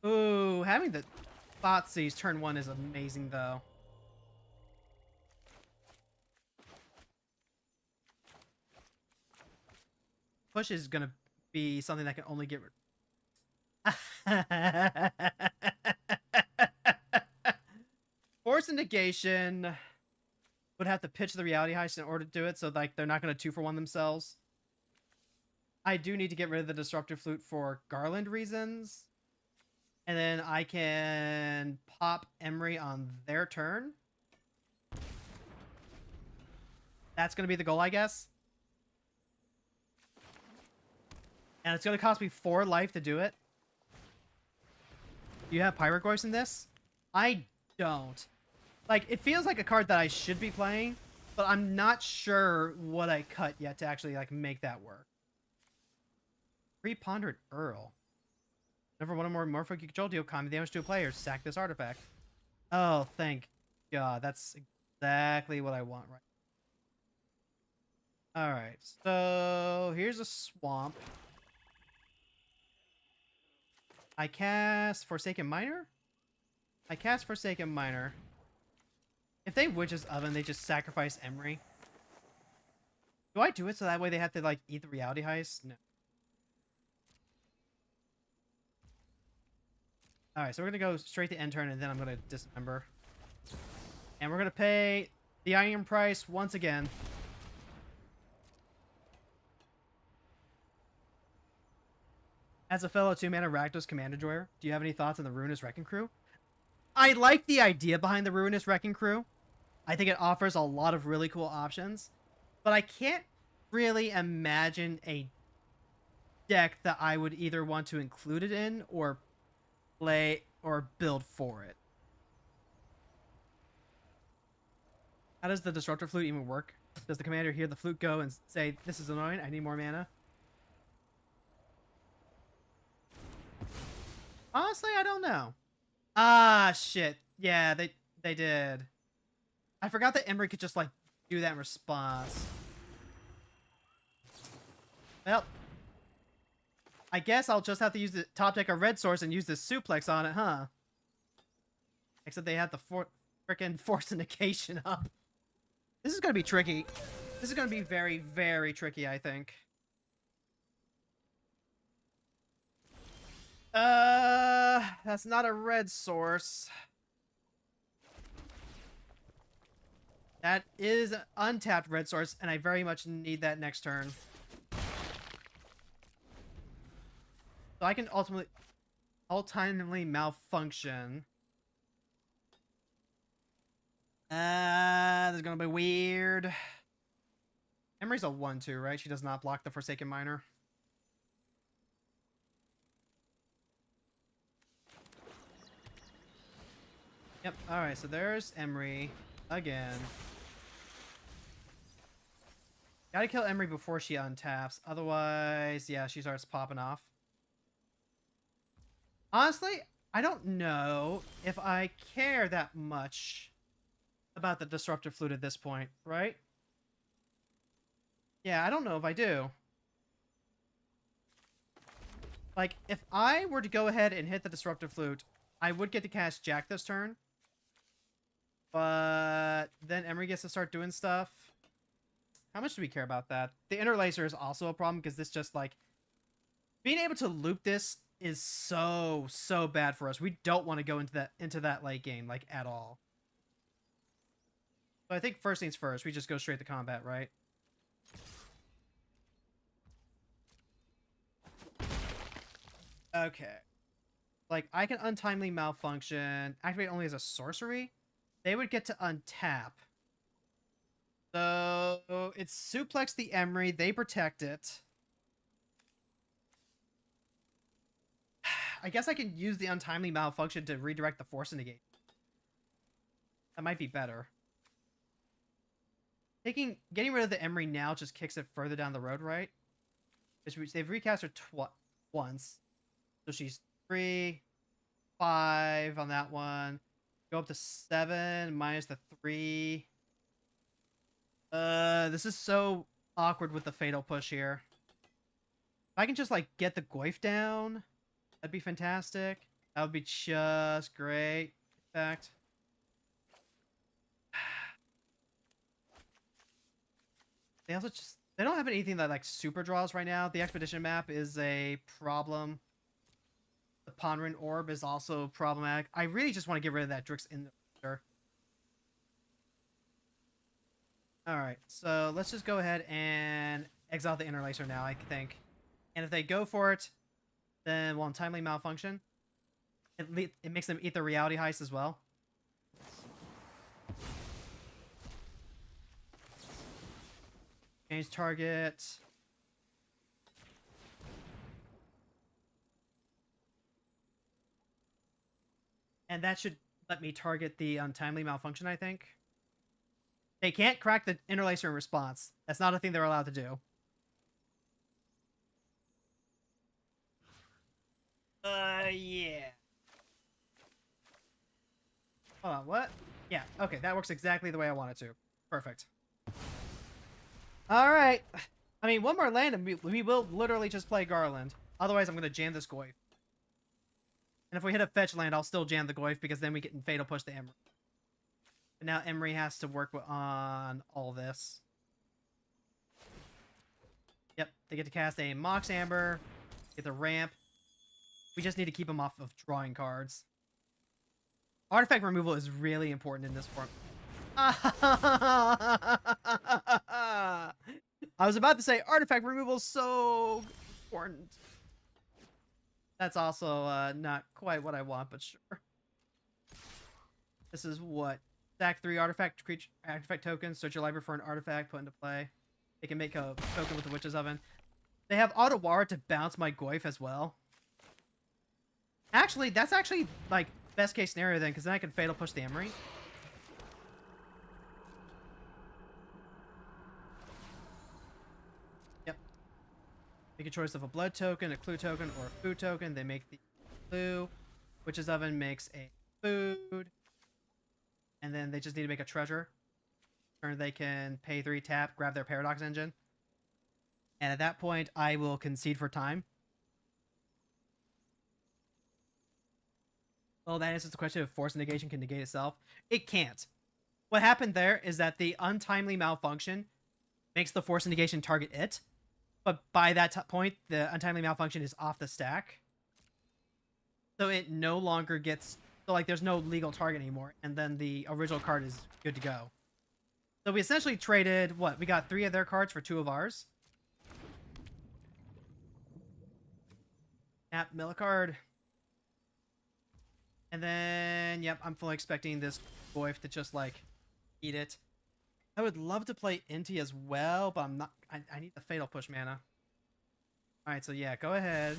Ooh, having the Thoughtseize turn 1 is amazing, though. Push is gonna be something that can only get Force and Negation would have to pitch the Reality Heist in order to do it, so, like, they're not gonna 2-for-1 themselves. I do need to get rid of the Disruptive Flute for Garland reasons. And then I can pop Emery on their turn. That's going to be the goal, I guess. And it's going to cost me 4 life to do it. Do you have Pyrogoyfs in this? I don't. Like, it feels like a card that I should be playing, but I'm not sure what I cut yet to actually, like, make that work. Preponderant Earl. Whenever one or more Morpho you control deal common damage to a player, sack this artifact. Oh, thank God. That's exactly what I want right now. Alright, so here's a swamp. I cast Forsaken Miner? I cast Forsaken Miner. If they Witch's Oven, they just sacrifice Emery. Do I do it so that way they have to, like, eat the Reality Heist? No. Alright, so we're going to go straight to end turn, and then I'm going to Dismember. And we're going to pay the iron price once again. As a fellow 2-mana Rakdos Commander Joyer, do you have any thoughts on the Ruinous Wrecking Crew? I like the idea behind the Ruinous Wrecking Crew. I think it offers a lot of really cool options, but I can't really imagine a deck that I would either want to include it in or play or build for it. How does the Disruptor Flute even work? Does the commander hear the flute go and say, "This is annoying, I need more mana"? Honestly, I don't know. Ah, shit. Yeah, they did. I forgot that Emery could just, like, do that in response. Well, I guess I'll just have to use the top deck of Red Source and use this suplex on it, huh? Except they had the frickin' Force Negation up. This is gonna be tricky. This is gonna be very, very tricky, I think. That's not a red source. That is an untapped red source, and I very much need that next turn. So I can ultimately malfunction. This is gonna be weird. Emery's a 1/2, right? She does not block the Forsaken Miner. Yep, alright, so there's Emery again. Gotta kill Emery before she untaps. Otherwise, yeah, she starts popping off. Honestly, I don't know if I care that much about the Disruptor Flute at this point, right? Yeah, I don't know if I do. Like, if I were to go ahead and hit the Disruptor Flute, I would get to cast Jack this turn. But then Emery gets to start doing stuff. How much do we care about that? The Interlacer is also a problem because this just, like... being able to loop this is so bad for us. We don't want to go into that late game, like, at all. So I think first things first, we just go straight to combat, right? Okay. Like, I can Untimely Malfunction, activate only as a sorcery. They would get to untap. So, it's suplex the Emery, they protect it. I guess I can use the Untimely Malfunction to redirect the Force Negate. That might be better. Getting rid of the Emery now just kicks it further down the road, right? They've recast her once. So she's 3, 5 on that one. Go up to 7 minus the 3. This is so awkward with the Fatal Push here. If I can just, like, get the Goyf down, that'd be fantastic. That would be just great. In fact... They don't have anything that, like, super draws right now. The Expedition map is a problem. The Ponrin Orb is also problematic. I really just want to get rid of that Drix in the future. Alright, so let's just go ahead and exile the Interlacer now, I think. And if they go for it, then we'll Untimely Malfunction. It makes them eat the Reality Heist as well. Change target. And that should let me target the Untimely Malfunction, I think. They can't crack the Interlacer in response. That's not a thing they're allowed to do. Yeah. Hold on, what? Yeah, okay, that works exactly the way I want it to. Perfect. Alright. I mean, one more land and we will literally just play Garland. Otherwise, I'm going to jam this Goyf. And if we hit a fetch land, I'll still jam the Goyf because then we can Fatal Push the Emery. But now Emery has to work on all this. Yep, they get to cast a Mox Amber, get the ramp. We just need to keep them off of drawing cards. Artifact removal is really important in this form. I was about to say artifact removal is so important. That's also not quite what I want, but sure. This is what? Stack 3 artifact creature artifact tokens. Search your library for an artifact, put into play. They can make a token with the Witch's Oven. They have Autowara to bounce my Goyf as well. Actually, that's actually, like, best case scenario then, because then I can Fatal Push the Emery. Yep. Make a choice of a blood token, a clue token, or a food token. They make the clue. Witch's Oven makes a food. And then they just need to make a treasure. Turn they can pay 3 tap, grab their Paradox Engine. And at that point, I will concede for time. Well, that answers the question if Force Negation can negate itself. It can't. What happened there is that the untimely malfunction makes the Force Negation target it. But by that point, the untimely malfunction is off the stack. So it no longer gets... So, like, there's no legal target anymore. And then the original card is good to go. So we essentially traded, what? We got 3 of their cards for 2 of ours. Tap, mill a card. And then, yep, I'm fully expecting this Goyf to just, like, eat it. I would love to play Inti as well, but I'm not... I need the Fatal Push mana. Alright, so yeah, go ahead.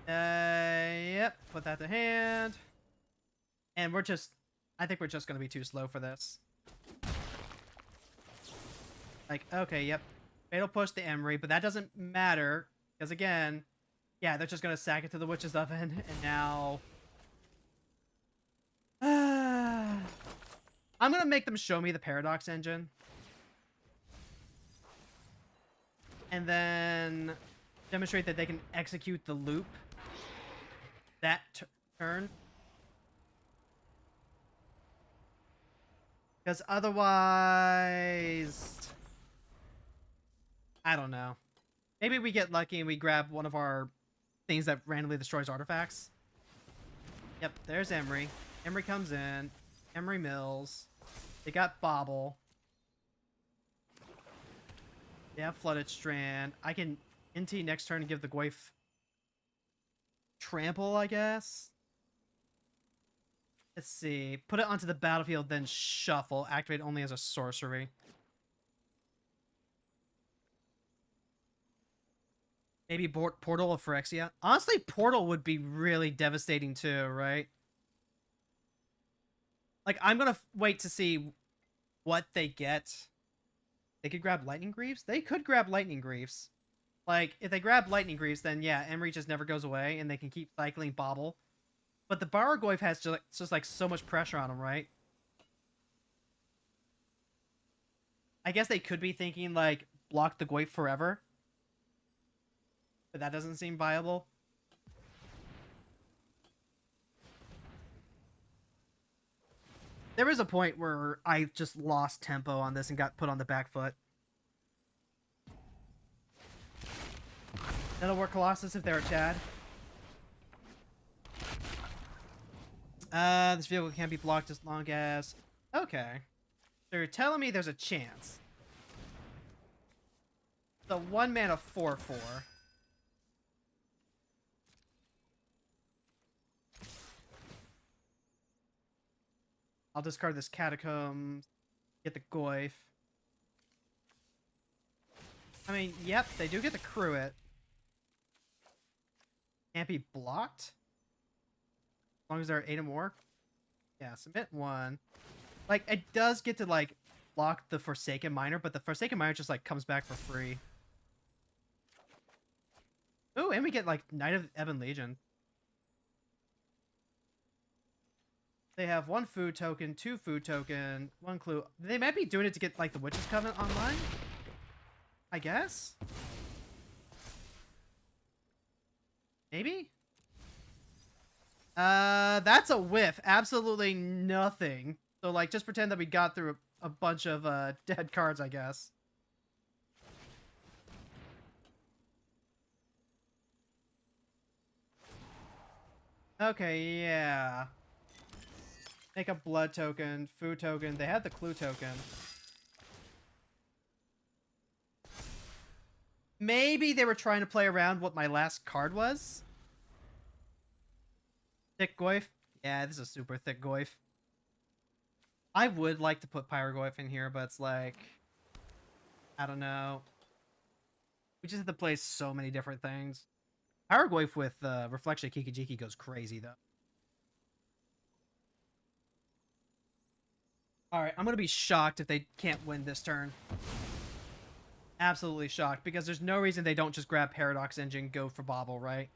Yep, put that to hand. And we're just... I think we're just going to be too slow for this. Like, okay, yep. Fatal Push the Emery, but that doesn't matter. Because again, yeah, they're just going to sack it to the Witch's Oven. And now... I'm going to make them show me the Paradox Engine. And then demonstrate that they can execute the loop that turn. Because otherwise... I don't know. Maybe we get lucky and we grab one of our things that randomly destroys artifacts. Yep, there's Emery. Emery comes in. Emery mills. They got Bobble. They have Flooded Strand. I can Inti next turn and give the Goyf Trample, I guess. Let's see. Put it onto the battlefield, then shuffle. Activate only as a sorcery. Maybe Portal of Phyrexia. Honestly, Portal would be really devastating too, right? Like, I'm gonna wait to see what they get. They could grab Lightning Greaves? They could grab Lightning Greaves. Like, if they grab Lightning Greaves, then yeah, Emery just never goes away, and they can keep cycling Bobble. But the Bargoyf has just like so much pressure on them, right? I guess they could be thinking, like, block the Goyf forever. But that doesn't seem viable. There was a point where I just lost tempo on this and got put on the back foot. That'll work, Colossus, if they're a Chad. This vehicle can't be blocked as long as... Okay. So you're telling me there's a chance. The 1 mana 4/4. I'll discard this Catacombs. Get the Goyf. I mean, yep, they do get to crew it. Can't be blocked? As long as there are 8 or more? Yeah, submit 1. Like, it does get to, like, block the Forsaken Miner, but the Forsaken Miner just, like, comes back for free. Ooh, and we get, like, Knight of Ebon Legion. They have 1 food token, 2 food token, 1 clue. They might be doing it to get, like, the Witch's Covenant online? I guess? Maybe? That's a whiff. Absolutely nothing. So, like, just pretend that we got through a bunch of, dead cards, I guess. Okay, yeah. Make a blood token, food token. They have the clue token. Maybe they were trying to play around what my last card was. Thick Goyf. Yeah, this is a super thick Goyf. I would like to put Pyrogoyf in here, but it's like, I don't know. We just have to play so many different things. Pyrogoyf with Reflection Kikijiki goes crazy, though. Alright, I'm going to be shocked if they can't win this turn. Absolutely shocked, because there's no reason they don't just grab Paradox Engine, go for Bobble, right?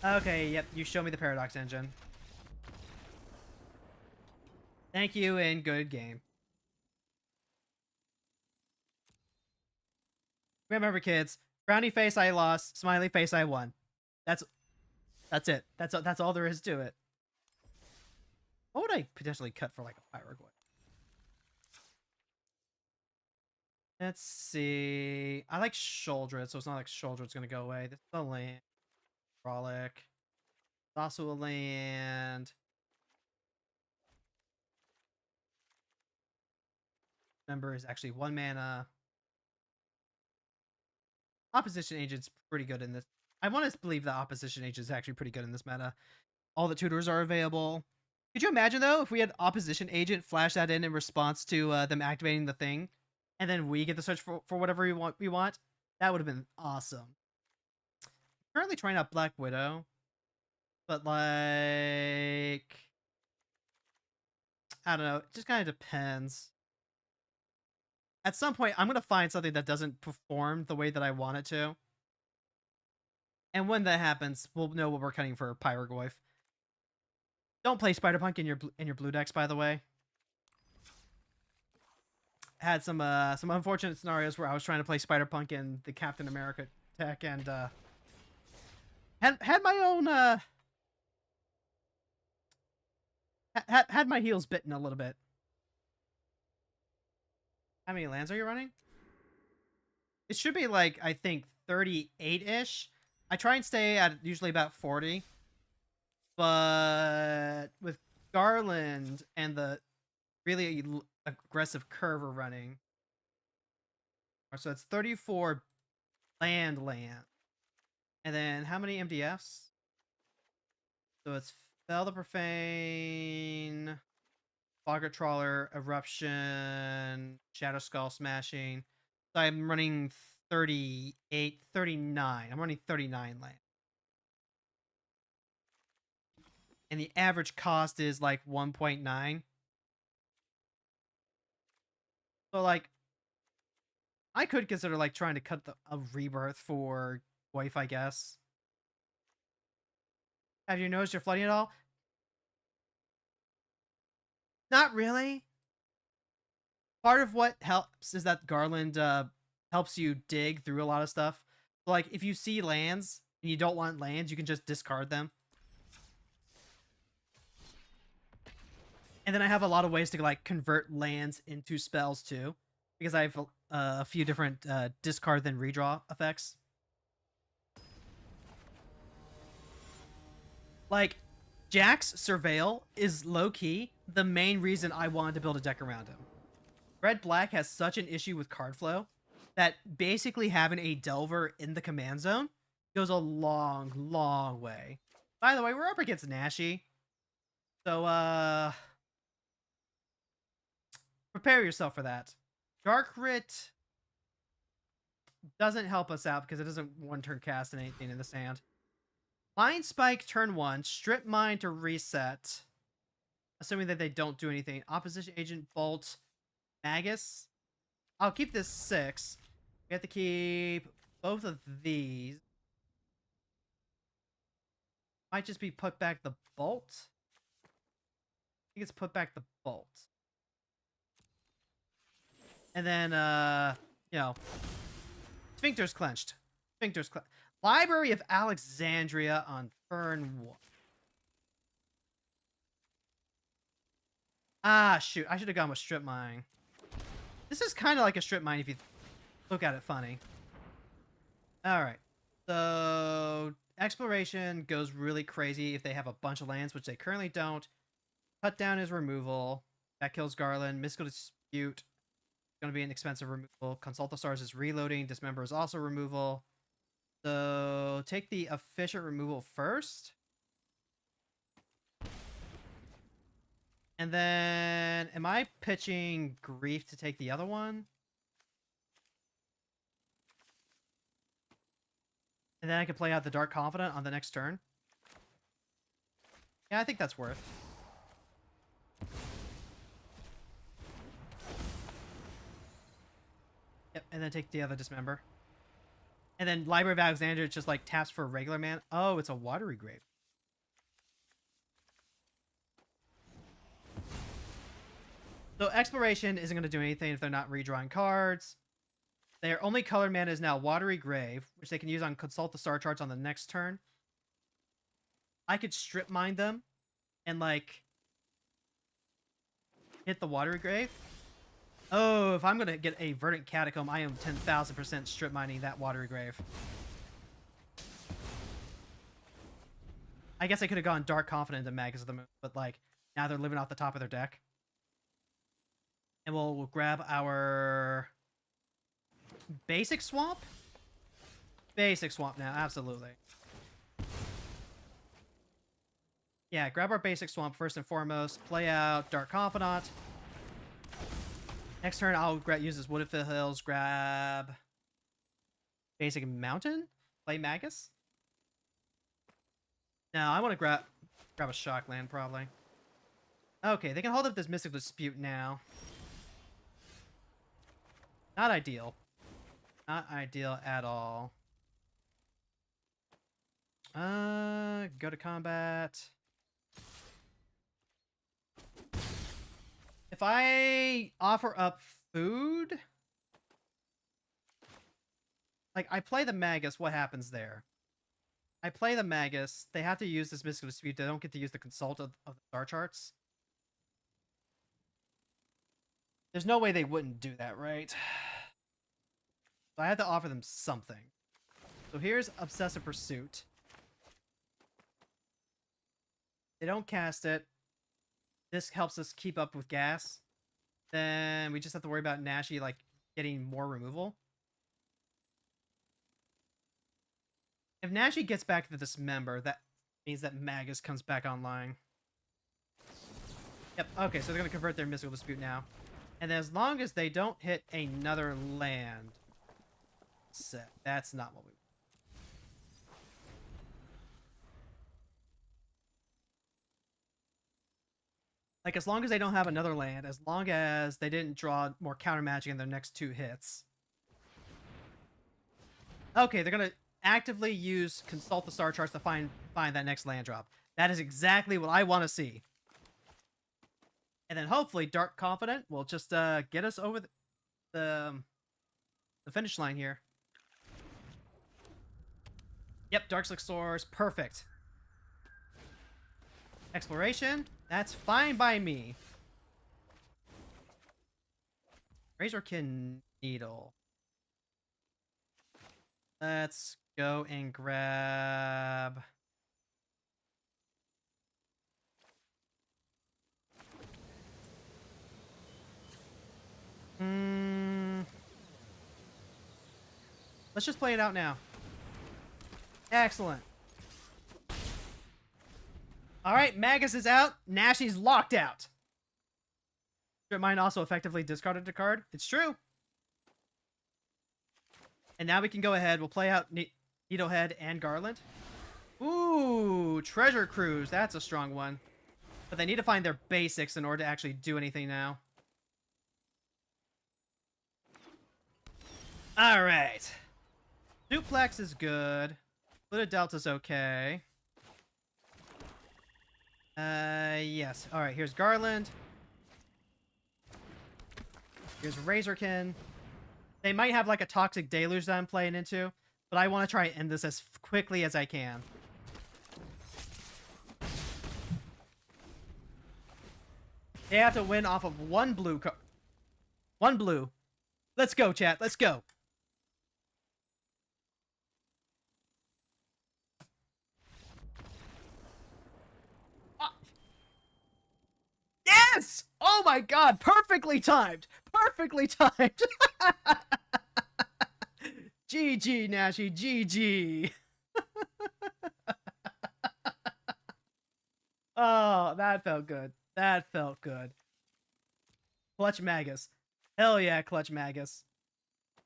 Okay, yep, you show me the Paradox Engine. Thank you, and good game. Remember, kids, frowny face I lost, smiley face I won. That's it. That's all there is to it. What would I potentially cut for like a Pyrogoyf? Let's see. I like Sholdred, so it's not like Sholdred's gonna go away. This is a land. Frolic. It's also a land. Number is actually 1 mana. Opposition Agent's pretty good in this. I want to believe the Opposition Agent is actually pretty good in this meta. All the tutors are available. Could you imagine, though, if we had Opposition Agent flash that in response to them activating the thing, and then we get to search for whatever we want? That would have been awesome. Currently trying out Black Widow, but like, I don't know. It just kind of depends. At some point, I'm going to find something that doesn't perform the way that I want it to. And when that happens, we'll know what we're cutting for Pyrogoyf. Don't play Spider-Punk in your blue decks, by the way. Had some unfortunate scenarios where I was trying to play Spider-Punk in the Captain America deck, and had my own had my heels bitten a little bit. How many lands are you running? It should be like, I think 38-ish. I try and stay at usually about 40. But with Garland and the really aggressive curve we're running, so it's 34 land. And then how many MDFs? So it's Fell the Profane, Fogger Trawler, Eruption, Shadow Skull Smashing. So I'm running 38, 39. I'm running 39 land. And the average cost is like 1.9. So like, I could consider like trying to cut a rebirth for Goyf, I guess. Have you noticed you're flooding at all? Not really. Part of what helps is that Garland helps you dig through a lot of stuff. So like, if you see lands and you don't want lands, you can just discard them. And then I have a lot of ways to like convert lands into spells too, because I have a few different discard then redraw effects. Like, Jack's Surveil is low-key the main reason I wanted to build a deck around him. Red-Black has such an issue with card flow that basically having a Delver in the command zone goes a long, long way. By the way, we're up against Nashi. So, prepare yourself for that. Dark Writ doesn't help us out because it doesn't one-turn cast anything in the sand. Mind Spike turn 1, Strip Mine to reset. Assuming that they don't do anything. Opposition Agent Bolt, Magus. I'll keep this 6. We have to keep both of these. Might just be put back the Bolt. I think it's put back the Bolt. And then, you know, Sphincter's clenched. Sphincter's clenched. Library of Alexandria on turn 1. Ah, shoot. I should have gone with Strip Mine. This is kind of like a Strip Mine if you look at it funny. Alright. So, Exploration goes really crazy if they have a bunch of lands, which they currently don't. Cut down is removal. That kills Garland. Mystical Dispute going to be an expensive removal. Consult the Stars is reloading. Dismember is also removal. So take the efficient removal first. And then, am I pitching Grief to take the other one? And then I can play out the Dark Confidant on the next turn. Yeah, I think that's worth. Yep, and then take the other Dismember. And then Library of Alexandria just like taps for a regular man. Oh, it's a Watery Grave. So Exploration isn't going to do anything if they're not redrawing cards. Their only color mana is now Watery Grave, which they can use on Consult the Star Charts on the next turn. I could Strip Mine them and, like, hit the Watery Grave. Oh, if I'm going to get a Verdant Catacomb, I am 10,000% Strip Mining that Watery Grave. I guess I could have gone Dark Confidant into Magus of the Moon, but, like, now they're living off the top of their deck. And we'll grab our Basic Swamp? Basic Swamp now, absolutely. Yeah, grab our Basic Swamp first and foremost. Play out Dark Confidant. Next turn, I'll use this Wooded Hills, grab Basic Mountain. Play Magus. Now, I want to grab a Shock Land, probably. Okay, they can hold up this Mystical Dispute now. Not ideal. Not ideal at all. Go to combat. If I offer up food... Like, I play the Magus, what happens there? I play the Magus, they have to use this Mystical Dispute, they don't get to use the Consult of the Star Charts. There's no way they wouldn't do that, right? So I had to offer them something. So here's Obsessive Pursuit. They don't cast it. This helps us keep up with gas. Then we just have to worry about Nashi, like, getting more removal. If Nashi gets back to Dismember, that means that Magus comes back online. Yep, okay, so they're going to convert their Mystical Dispute now. And as long as they don't hit another land, that's not what we want. Like, as long as they don't have another land, as long as they didn't draw more counter magic in their next 2 hits. Okay, they're going to actively use Consult the Star Charts to find that next land drop. That is exactly what I want to see. And then hopefully Dark Confidant will just get us over the finish line here. Yep, Dark Slick Source, perfect. Exploration, that's fine by me. Razorkin Needle. Let's go and grab... Let's just play it out now. Excellent. Alright, Magus is out. Nashi's locked out. Strip Mine also effectively discarded a card. It's true. And now we can go ahead. We'll play out Needlehead and Garland. Ooh, Treasure Cruise. That's a strong one. But they need to find their basics in order to actually do anything now. Alright. Duplex is good. Fluted Delta's okay. Yes. Alright, here's Garland. Here's Razorkin. They might have like a Toxic Deluge that I'm playing into, but I want to try and end this as quickly as I can. They have to win off of one blue card. One blue. Let's go, chat. Let's go. Yes! Oh my god, perfectly timed! Perfectly timed. GG, Nashi, GG. Oh, that felt good. That felt good. Clutch Magus. Hell yeah, Clutch Magus.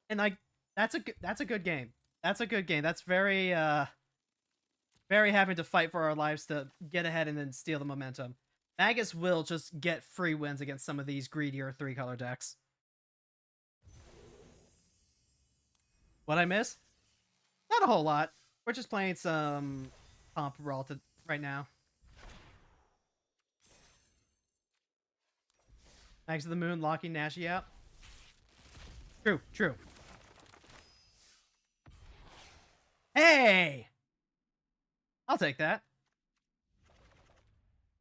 And like that's a good game. That's a good game. That's very very having to fight for our lives to get ahead and then steal the momentum. Magus will just get free wins against some of these greedier 3-color decks. What I miss? Not a whole lot. We're just playing some comp Brawl right now. Mags of the Moon locking Nashi out. True, true. Hey! I'll take that.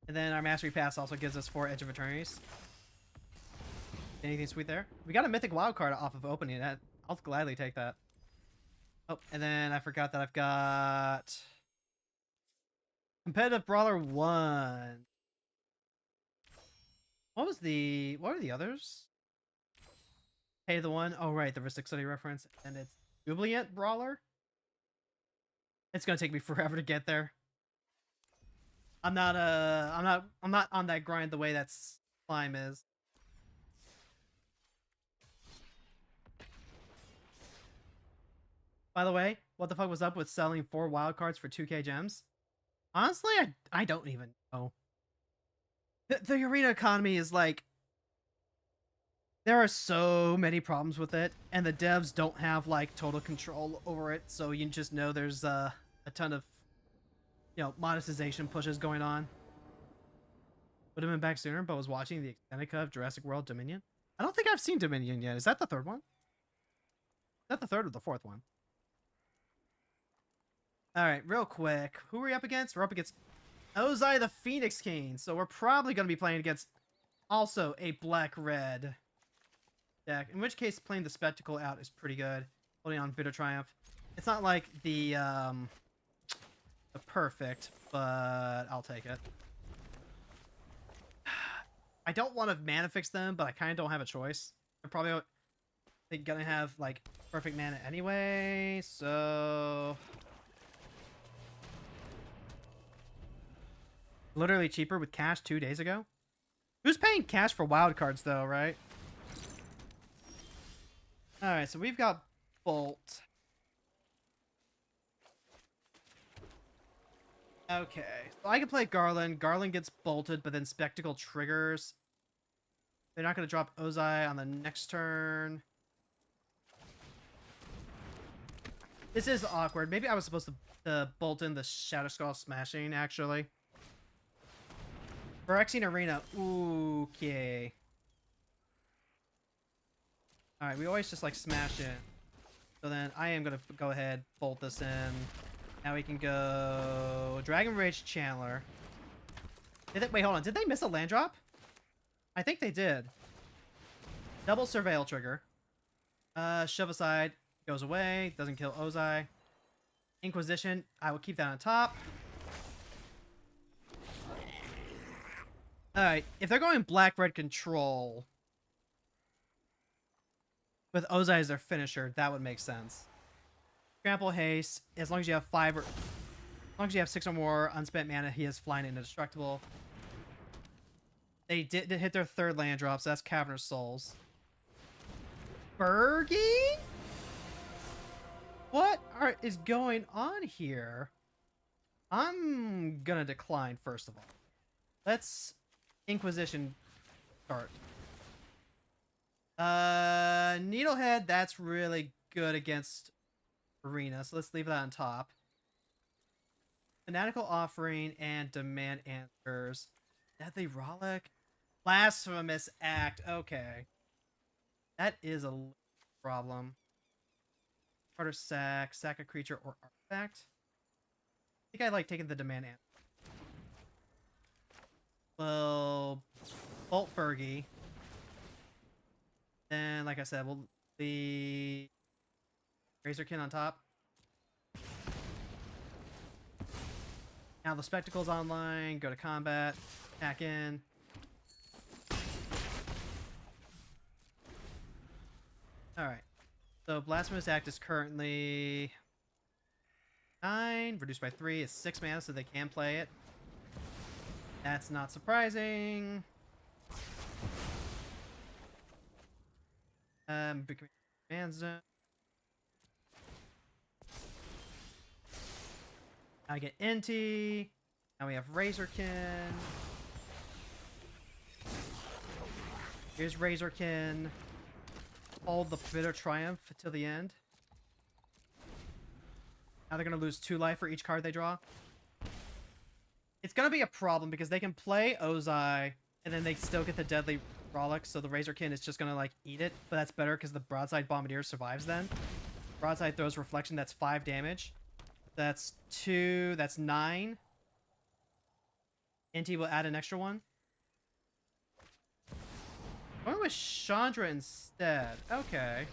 And then our Mastery Pass also gives us 4 Edge of Eternities. Anything sweet there? We got a Mythic Wild card off of opening that. I'll gladly take that. Oh, and then I forgot that I've got Competitive Brawler 1. What are the others? Hey, the one. Oh, right, the Ristic Study reference. And it's Jubilant Brawler. It's gonna take me forever to get there. I'm not on that grind the way that Slime is. By the way, what the fuck was up with selling 4 wildcards for 2k gems? Honestly, I don't even know. The arena economy is like... There are so many problems with it, and the devs don't have, like, total control over it, so you just know there's a ton of, you know, monetization pushes going on. Would have been back sooner, but was watching the extended cut of Jurassic World Dominion. I don't think I've seen Dominion yet. Is that the third one? Is that the third or the fourth one? Alright, real quick. Who are we up against? We're up against Ozai the Phoenix King. So we're probably going to be playing against also a black-red deck. In which case, playing the Spectacle out is pretty good. Holding on Bitter Triumph. It's not like the perfect, but I'll take it. I don't want to mana fix them, but I kind of don't have a choice. I'm probably gonna have, like, perfect mana anyway, so... Literally cheaper with cash 2 days ago? Who's paying cash for wildcards, though, right? Alright, so we've got Bolt. Okay, so I can play Garland. Garland gets bolted, but then Spectacle triggers. They're not going to drop Ozai on the next turn. This is awkward. Maybe I was supposed to bolt in the Shadow Skull Smashing, actually. Phyrexian Arena. Okay. Alright, we always just, like, smash it. So then I am going to go ahead, bolt this in. Now we can go Dragon Rage Chandler. Wait, hold on. Did they miss a land drop? I think they did. Double Surveil trigger. Shove aside. Goes away. Doesn't kill Ozai. Inquisition. I will keep that on top. Alright. If they're going black-red control with Ozai as their finisher, that would make sense. Trample Haste, as long as you have 5 or... As long as you have 6 or more unspent mana, he is flying indestructible. They did hit their 3rd land drop, so that's Cavernous Souls. Bergie? What is going on here? I'm gonna decline, first of all. Let's Inquisition start. Needlehead, that's really good against Arena, so let's leave that on top. Fanatical Offering and Demand Answers. Deadly Rollick. Blasphemous Act. Okay. That is a problem. Harder sack a creature or artifact. I think I like taking the Demand Answer. Well, Bolt Fergie. Then, like I said, we'll the Razorkin on top. Now the Spectacle's online. Go to combat. Attack in. Alright. So Blasphemous Act is currently 9, reduced by 3 is 6 mana, so they can play it. That's not surprising. Becoming man zone. I get Inti. Now we have Razorkin. Here's Razorkin. Hold the Bitter Triumph till the end. Now they're going to lose 2 life for each card they draw. It's going to be a problem because they can play Ozai, and then they still get the Deadly Frolic, so the Razorkin is just going to, like, eat it. But that's better because the Broadside Bombardier survives then. Broadside throws Reflection, that's 5 damage. That's 2, that's 9. Inti will add an extra 1. I went with Chandra instead. Okay.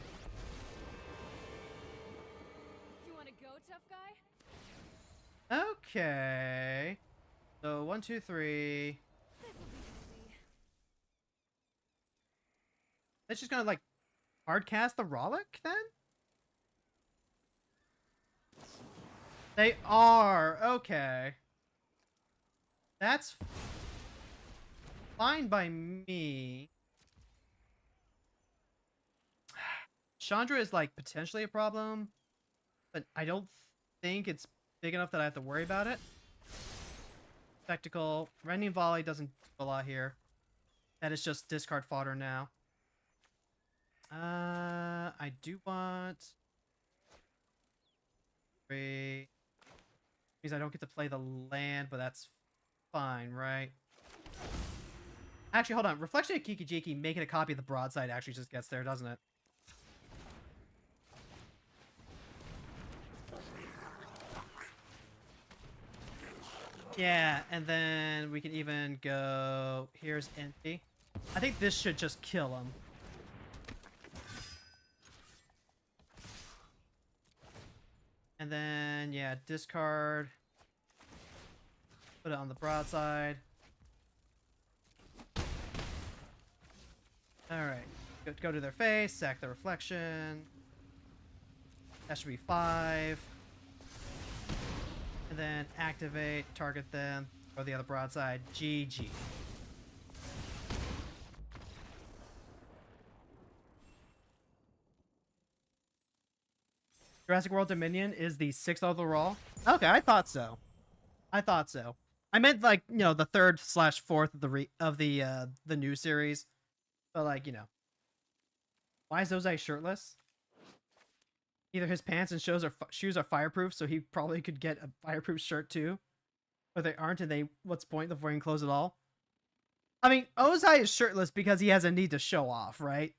You want to go, tough guy? Okay. So 1, 2, 3. This'll be easy. That's just gonna like hard cast the Rollick then? They are. Okay. That's fine by me. Chandra is like potentially a problem, but I don't think it's big enough that I have to worry about it. Spectacle. Rending Volley doesn't do a lot here. That is just discard fodder now. I do want 3. Means I don't get to play the land, but that's fine, right? Actually, hold on. Reflection of Kikijiki making a copy of the Broadside actually just gets there, doesn't it? Yeah, and then we can even go... Here's Inti. I think this should just kill him. And then, yeah, discard. Put it on the Broadside. Alright. Go to their face, sack the Reflection. That should be 5. And then activate, target them, throw the other Broadside. GG. Jurassic World Dominion is the 6th overall. Okay, I thought so. I thought so. I meant like, you know, the 3rd/4th of the new series. But like, you know. Why is Ozai shirtless? Either his pants and shoes are fireproof, so he probably could get a fireproof shirt too. But they aren't, and what's the point of wearing clothes at all? I mean, Ozai is shirtless because he has a need to show off, right?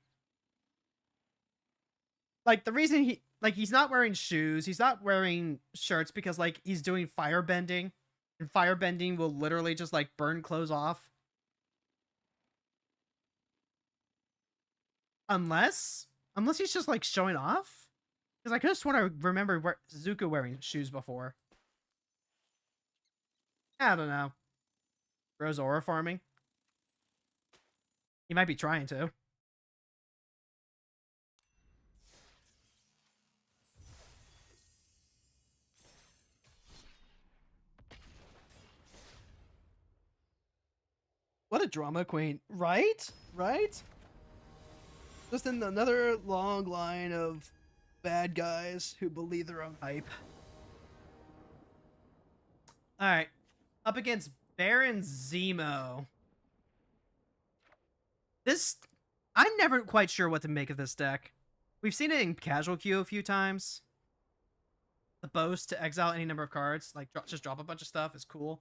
Like, the reason he's not wearing shoes, he's not wearing shirts because, like, he's doing firebending. And firebending will literally just, like, burn clothes off. Unless he's just, like, showing off. Because I could have sworn I remember Zuko wearing shoes before. I don't know. Rose aura farming. He might be trying to. What a drama queen. Right? Right? Just in another long line of bad guys who believe their own hype. Alright. Up against Baron Zemo. I'm never quite sure what to make of this deck. We've seen it in casual queue a few times. The boast to exile any number of cards. Like, just drop a bunch of stuff is cool.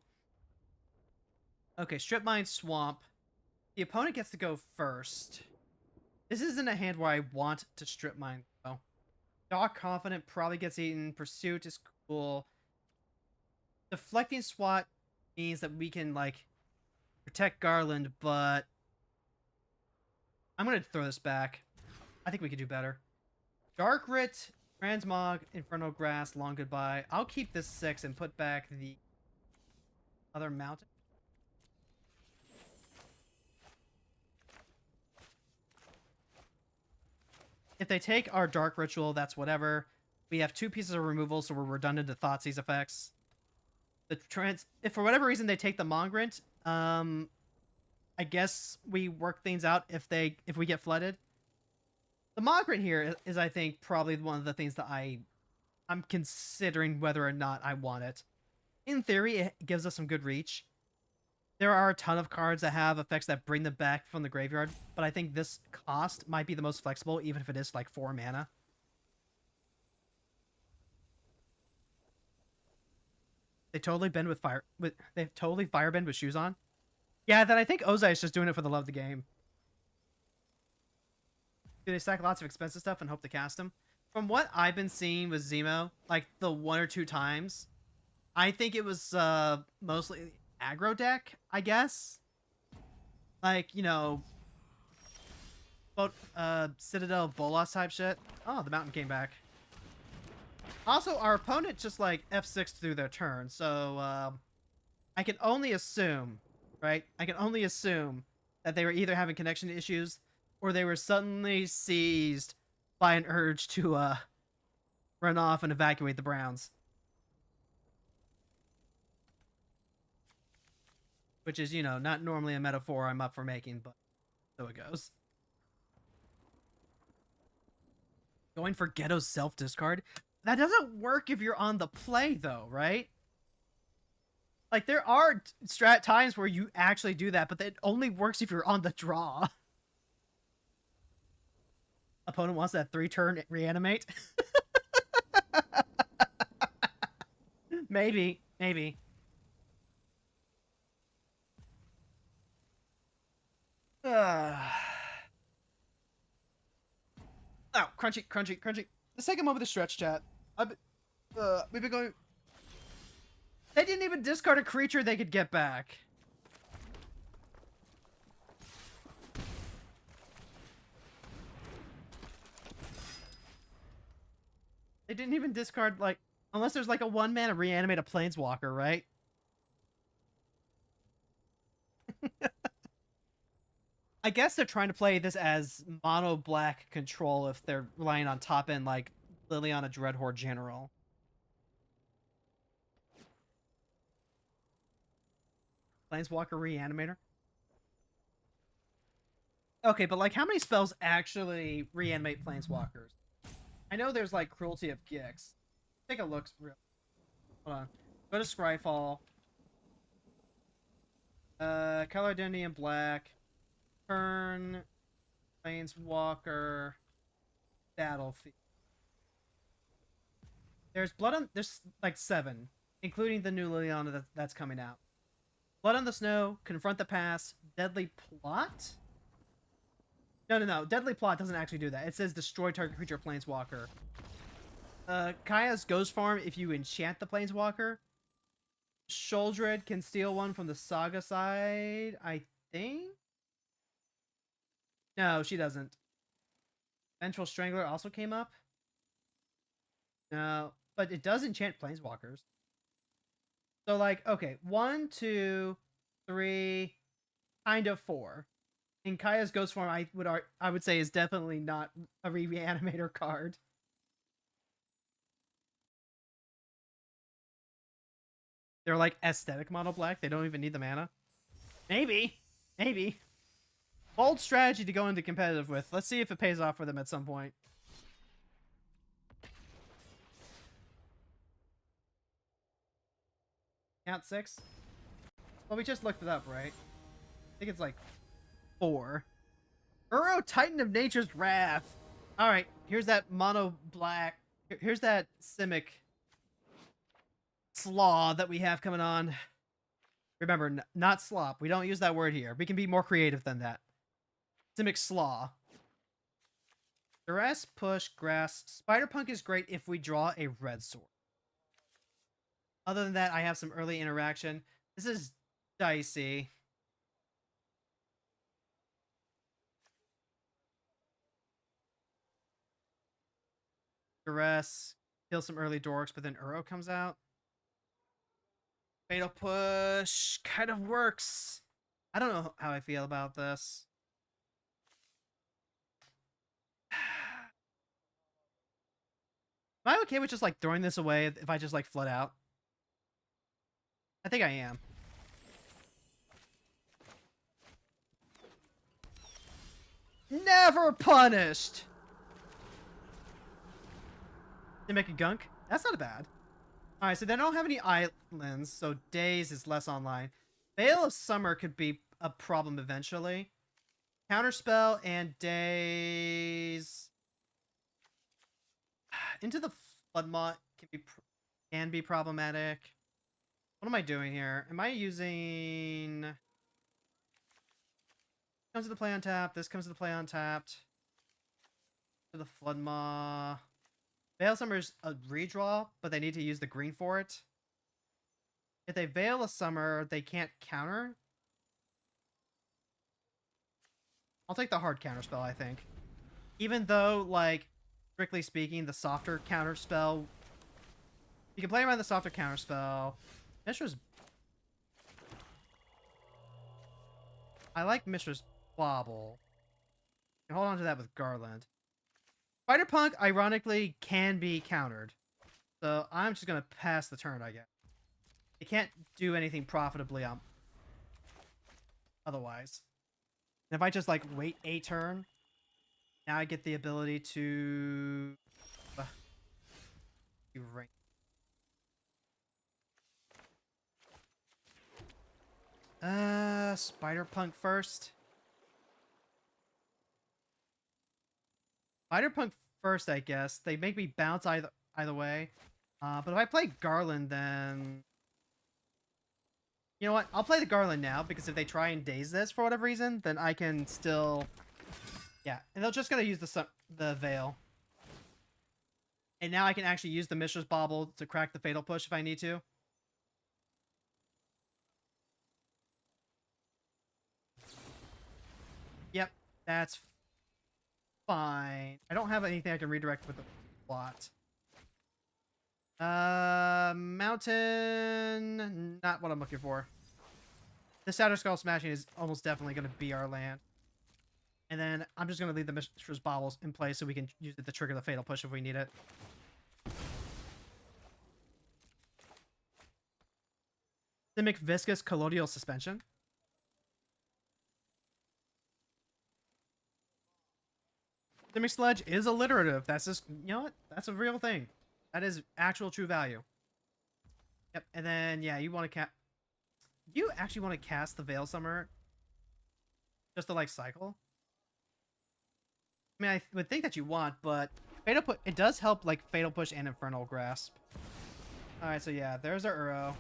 Okay, Strip Mine Swamp. The opponent gets to go first. This isn't a hand where I want to Strip Mine, though. Doc Confident probably gets eaten. Pursuit is cool. Deflecting SWAT means that we can, like, protect Garland, but I'm going to throw this back. I think we could do better. Dark Writ, Transmog, Infernal Grass, Long Goodbye. I'll keep this 6 and put back the other mountain. if they take our Dark Ritual, that's whatever. We have 2 pieces of removal, so we're redundant to Thoughtseize effects. If for whatever reason they take the Mongrant, I guess we work things out if we get flooded. The Mongrant here is, I think, probably one of the things that I'm considering whether or not I want it. In theory, it gives us some good reach. There are a ton of cards that have effects that bring them back from the graveyard, but I think this cost might be the most flexible, even if it is like 4 mana. They totally bend with fire. They've totally firebend with shoes on. Yeah, then I think Ozai is just doing it for the love of the game. Do they stack lots of expensive stuff and hope to cast them? From what I've been seeing with Zemo, like the 1 or 2 times, I think it was mostly aggro deck, I guess. Like, you know, Citadel Bolas type shit. Oh, the mountain came back. Also, our opponent just like F6 through their turn, so I can only assume, right? I can only assume that they were either having connection issues or they were suddenly seized by an urge to run off and evacuate the Browns. Which is, you know, not normally a metaphor I'm up for making, but so it goes. Going for Ghetto's self-discard? That doesn't work if you're on the play, though, right? Like, there are strat times where you actually do that, but it only works if you're on the draw. Opponent wants that 3-turn reanimate? Maybe. Maybe. Oh, crunchy, crunchy, crunchy. Let's take a moment to stretch, chat. We've been going... They didn't even discard a creature they could get back. They didn't even discard, like... Unless there's, like, a 1-mana reanimate a Planeswalker, right? I guess they're trying to play this as mono black control if they're relying on top end like Liliana Dreadhorde General. Planeswalker Reanimator. Okay, but like how many spells actually reanimate Planeswalkers? I know there's like Cruelty of Gix. Take a look. Hold on. Go to Scryfall. Color Identity in black. Turn. Planeswalker. Battlefield. There's there's like 7, including the new Liliana that's coming out. Blood on the Snow, Confront the Past, Deadly Plot? No. Deadly Plot doesn't actually do that. It says destroy target creature Planeswalker. Kaya's Ghost Farm if you enchant the Planeswalker. Sholdred can steal one from the Saga side, I think? No, she doesn't. Vengeful Strangler also came up. No, but it does enchant Planeswalkers. So, like, okay, 1, 2, 3, kind of 4. In Kaya's Ghost Form, I would say is definitely not a Reanimator card. They're like aesthetic mono black. They don't even need the mana. Maybe. Bold strategy to go into competitive with. Let's see if it pays off for them at some point. Count 6? Well, we just looked it up, right? I think it's like 4. Uro, Titan of Nature's Wrath. Alright, here's that mono black. Here's that Simic slaw that we have coming on. Remember, not slop. We don't use that word here. We can be more creative than that. Simic slaw. Duress, push, grass. Spider-Punk is great if we draw a red sword. Other than that, I have some early interaction. This is dicey. Duress. Kill some early dorks, but then Uro comes out. Fatal Push kind of works. I don't know how I feel about this. Am I okay with just like throwing this away if I just like flood out? I think I am. Never punished! They make a gunk? That's not bad. Alright, so they don't have any islands, so days is less online. Veil of Summer could be a problem eventually. Counterspell and days. Into the Floodmont can be problematic. What am I doing here? Am I using... Comes to the play untapped. This comes to the play untapped. To the Floodmaw. Veil Summer's a redraw, but they need to use the green for it. If they Veil a Summer, they can't counter. I'll take the hard counterspell, I think. Even though, like, strictly speaking, the softer counterspell... You can play around the softer counterspell. Mishra's... I like Mishra's Bobble. You can hold on to that with Garland. Spider-Punk, ironically, can be countered. So I'm just going to pass the turn, I guess. It can't do anything profitably otherwise. And if I just, like, wait a turn, now I get the ability to... Right. Spider-Punk first. Spider-Punk first, I guess. They make me bounce either way. But if I play Garland, then... You know what? I'll play the Garland now, because if they try and daze this for whatever reason, then I can still... Yeah, and they're just going to use the Veil. And now I can actually use the Mishra's Bauble to crack the Fatal Push if I need to. Yep, that's fine. I don't have anything I can redirect with the plot. Mountain... Not what I'm looking for. The Shadow Skull Smashing is almost definitely going to be our land. And then I'm just going to leave the Mishra's Baubles in place so we can use it to trigger the Fatal Push if we need it. Simic Viscous Colloidal Suspension. Simic Sludge is alliterative. That's just, you know what? That's a real thing. That is actual true value. Yep, and then, yeah, you want to cast... Do you actually want to cast the Veil Summer? Just to, like, cycle? I mean, I would think that you want, but... Fatal Push... It does help, like, Fatal Push and Infernal Grasp. Alright, so yeah, there's our Uro.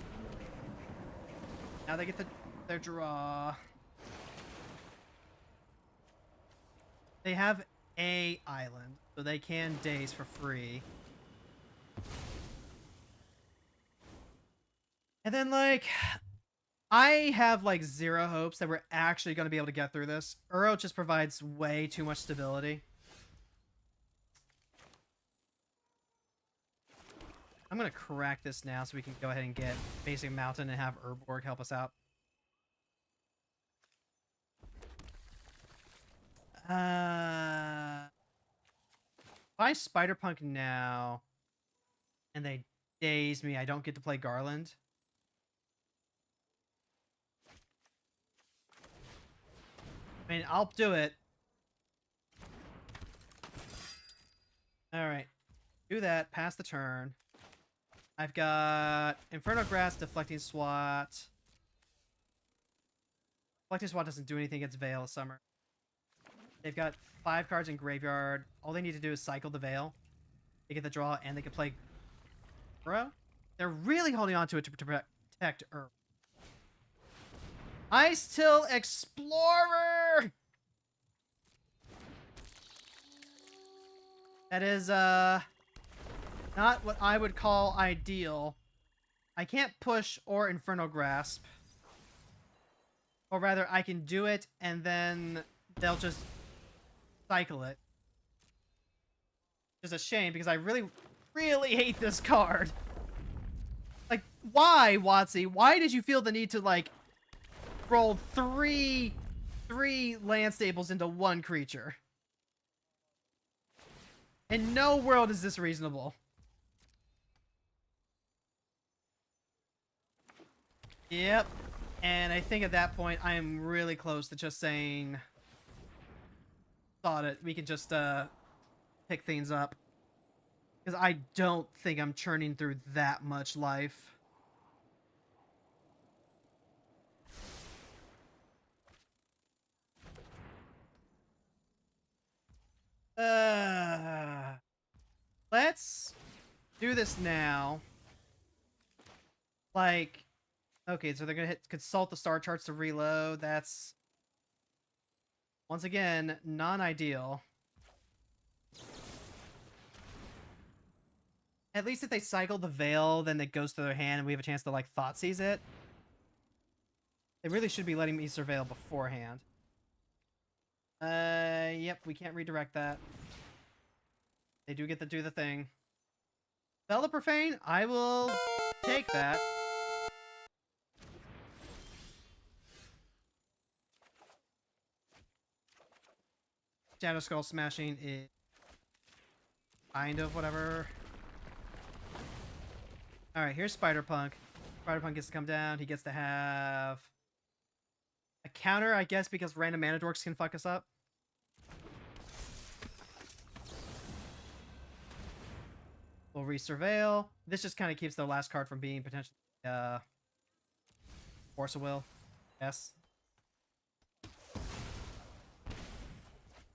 Now they get their draw. They have a island, so they can daze for free. And then, like, I have, like, zero hopes that we're actually going to be able to get through this. Uro just provides way too much stability. I'm going to crack this now so we can go ahead and get Basic Mountain and have Urborg help us out. If I Spider-Punk now and they daze me, I don't get to play Garland. I mean, I'll do it. Alright. Do that. Pass the turn. I've got Inferno Grass, Deflecting Swat. Deflecting Swat doesn't do anything against Veil of Summer. They've got 5 cards in Graveyard. All they need to do is cycle the Veil. They get the draw, and they can play Uro. They're really holding on to it to protect Uro. Ice Till Explorer! That is, not what I would call ideal. I can't push or Inferno Grasp. Or rather, I can do it, and then they'll just cycle it. It's a shame, because I really, really hate this card. Like, why, WotC? Why did you feel the need to, like, roll three land staples into one creature? In no world is this reasonable. Yep. And I think at that point, I am really close to just saying, thought it. We can just pick things up. Because I don't think I'm churning through that much life. Let's do this now. Like, okay, so they're gonna consult the star charts to reload. That's, once again, non-ideal. At least if they cycle the veil, then it goes to their hand and we have a chance to, like, thought seize it. They really should be letting me surveil beforehand. Yep, we can't redirect that. They do get to do the thing. Bella Profane, I will take that. Shadow Skull smashing is kind of whatever. Alright, here's Spider-Punk. Spider-Punk gets to come down. He gets to have a counter, I guess, because random mana dorks can fuck us up. We'll resurveil. This just kind of keeps the last card from being potentially Force of Will. Yes.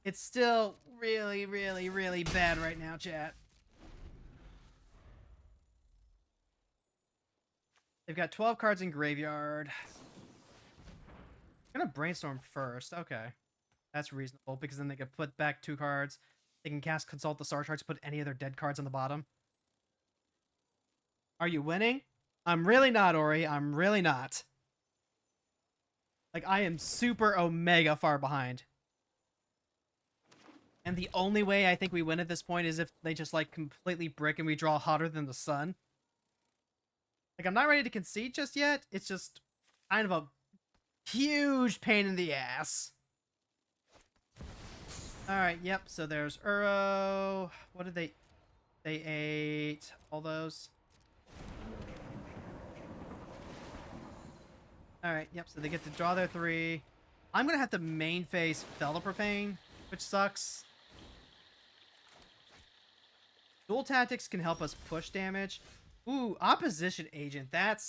It's still really, really, really bad right now, chat. They've got 12 cards in graveyard. I'm gonna brainstorm first. Okay. That's reasonable, because then they can put back 2 cards. They can cast Consult the Star Charts to put any other dead cards on the bottom. Are you winning? I'm really not, Ori. I'm really not. Like, I am super omega far behind. And the only way I think we win at this point is if they just, like, completely brick and we draw hotter than the sun. Like, I'm not ready to concede just yet. It's just kind of a huge pain in the ass. Alright, yep. So there's Uro. What did they... They ate all those. Alright, yep. So they get to draw their 3. I'm going to have to main face Bella Profane, which sucks. Dual Tactics can help us push damage. Ooh, Opposition Agent. That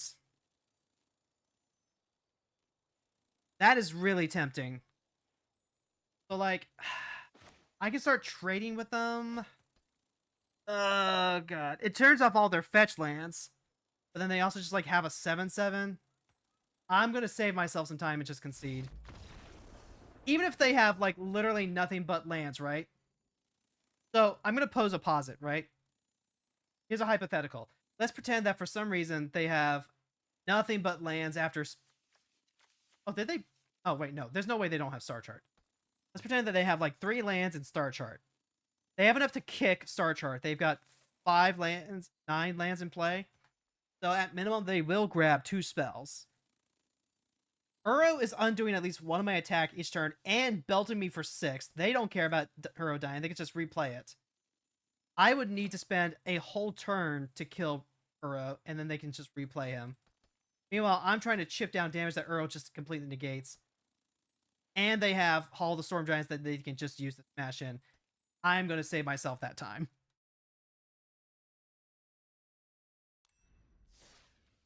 is really tempting. So, like, I can start trading with them. Oh, God. It turns off all their fetch lands. But then they also just, like, have a 7/7. I'm going to save myself some time and just concede. Even if they have, like, literally nothing but lands, right? So, I'm going to pose a posit, right? Here's a hypothetical. Let's pretend that for some reason they have nothing but lands after... Oh, did they? Oh, wait, no. There's no way they don't have Star Chart. Let's pretend that they have, like, 3 lands in Star Chart. They have enough to kick Star Chart. They've got 5 lands, 9 lands in play. So, at minimum, they will grab 2 spells. Uro is undoing at least one of my attack each turn and belting me for 6. They don't care about Uro dying. They can just replay it. I would need to spend a whole turn to kill Uro, and then they can just replay him. Meanwhile, I'm trying to chip down damage that Uro just completely negates. And they have Hall of the Storm Giants that they can just use to smash in. I'm going to save myself that time.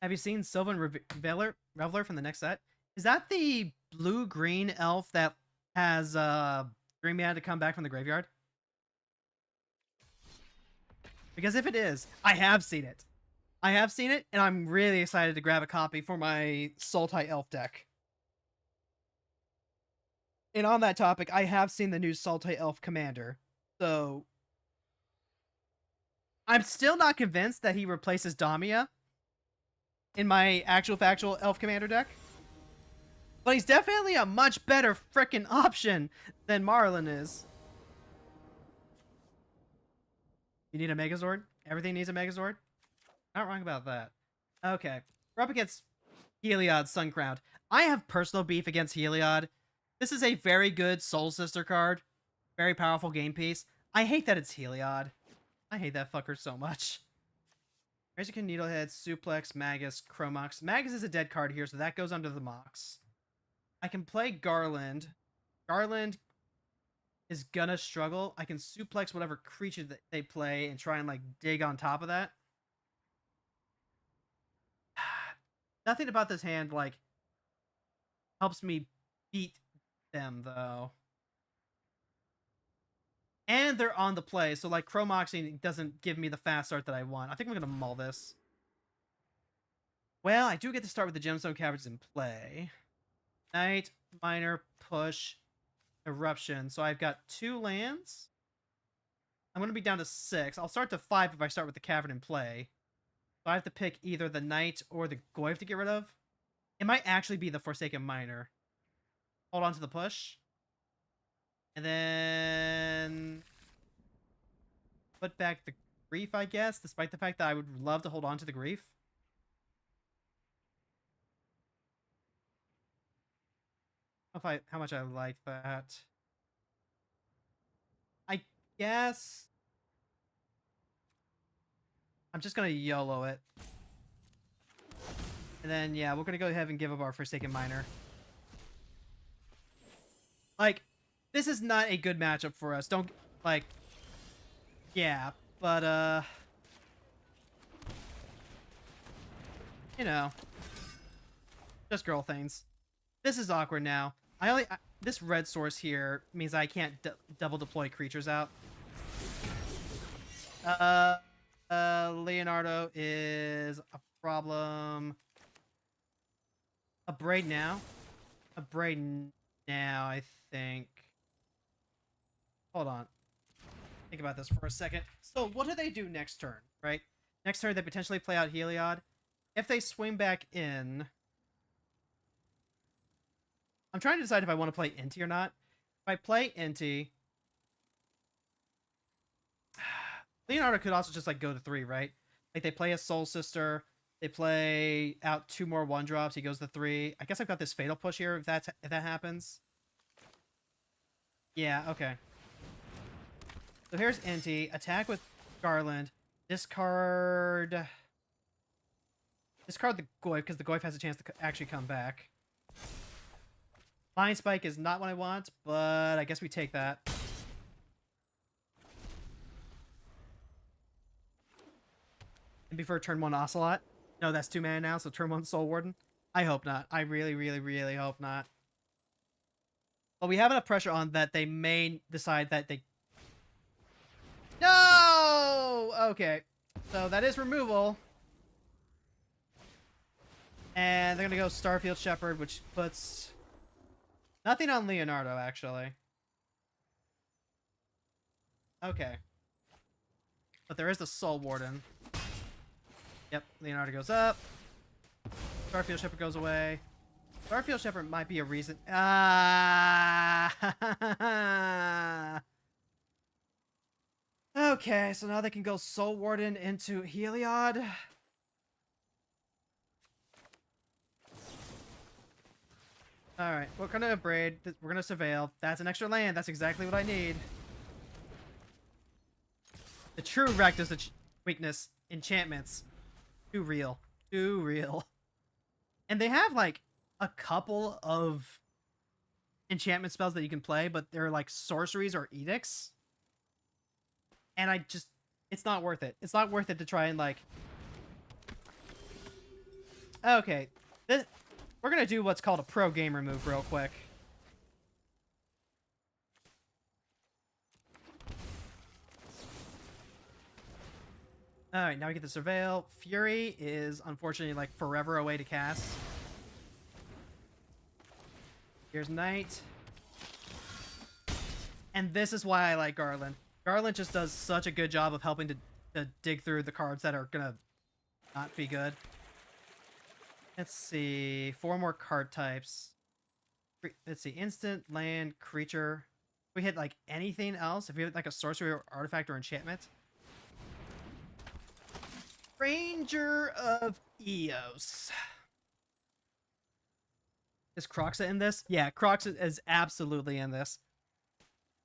Have you seen Sylvan Reveler from the next set? Is that the blue-green elf that has Dream Man to come back from the graveyard? Because if it is, I have seen it. I have seen it, and I'm really excited to grab a copy for my Sultai Elf deck. And on that topic, I have seen the new Sultai Elf Commander. So, I'm still not convinced that he replaces Damia in my actual factual Elf Commander deck. But he's definitely a much better frickin' option than Marlin is. You need a Megazord? Everything needs a Megazord? Not wrong about that. Okay. We're up against Heliod Suncrowned. I have personal beef against Heliod. This is a very good Soul Sister card. Very powerful game piece. I hate that it's Heliod. I hate that fucker so much. Razorkin, Needlehead, Suplex, Magus, Chromox. Magus is a dead card here, so that goes under the Mox. I can play Garland. Garland is gonna struggle. I can suplex whatever creature that they play and try and like dig on top of that. Nothing about this hand like helps me beat them though. And they're on the play, so like Chromoxing doesn't give me the fast start that I want. I think I'm gonna mull this. Well, I do get to start with the Gemstone Caverns in play. Knight, Minor, Push, Eruption. So I've got 2 lands. I'm going to be down to 6. I'll start to 5 if I start with the Cavern in play. So I have to pick either the Knight or the Goyf to get rid of. It might actually be the Forsaken Miner. Hold on to the push. And then put back the Grief, I guess, despite the fact that I would love to hold on to the Grief. How much I like that. I guess I'm just gonna YOLO it. And then yeah, we're gonna go ahead and give up our Forsaken Miner. Like, this is not a good matchup for us. Don't like yeah, but you know, just girl things. This is awkward now. This red source here means I can't double deploy creatures out. Leonardo is a problem. A braid now. A braid now, I think. Hold on. Think about this for a second. So what do they do next turn, right? Next turn they potentially play out Heliod. If they swing back in, I'm trying to decide if I want to play Inti or not. If I play Inti, Leonardo could also just like go to 3, right? Like they play a Soul Sister, they play out 2 more 1-drops, he goes to 3. I guess I've got this Fatal Push here if that happens. Yeah, okay. So here's Inti, attack with Garland, discard the Goyf because the Goyf has a chance to actually come back. Mind Spike is not what I want, but I guess we take that. And before turn 1 Ocelot. No, that's 2 mana now, so turn 1 Soul Warden. I hope not. I really, really, really hope not. But we have enough pressure on that they may decide that they... No! Okay. So that is removal. And they're going to go Starfield Shepherd, which puts... nothing on Leonardo, actually. Okay. But there is the Soul Warden. Yep, Leonardo goes up. Starfield Shepherd goes away. Starfield Shepherd might be a reason... Okay, so now they can go Soul Warden into Heliod. Alright, we're gonna braid. We're gonna surveil. That's an extra land. That's exactly what I need. The true Rakdos weakness. Enchantments. Too real. Too real. And they have, like, a couple of enchantment spells that you can play, but they're, like, sorceries or edicts. And I just... it's not worth it. It's not worth it to try and, like... Okay. We're going to do what's called a pro gamer move real quick. Alright, now we get the Surveil. Fury is, unfortunately, like, forever away to cast. Here's Knight. And this is why I like Garland. Garland just does such a good job of helping to dig through the cards that are going to not be good. Let's see. 4 more card types. Let's see. Instant, land, creature. If we hit, like, anything else, if we hit, like, a sorcery or artifact or enchantment. Ranger of Eos. Is Croxa in this? Yeah, Croxa is absolutely in this.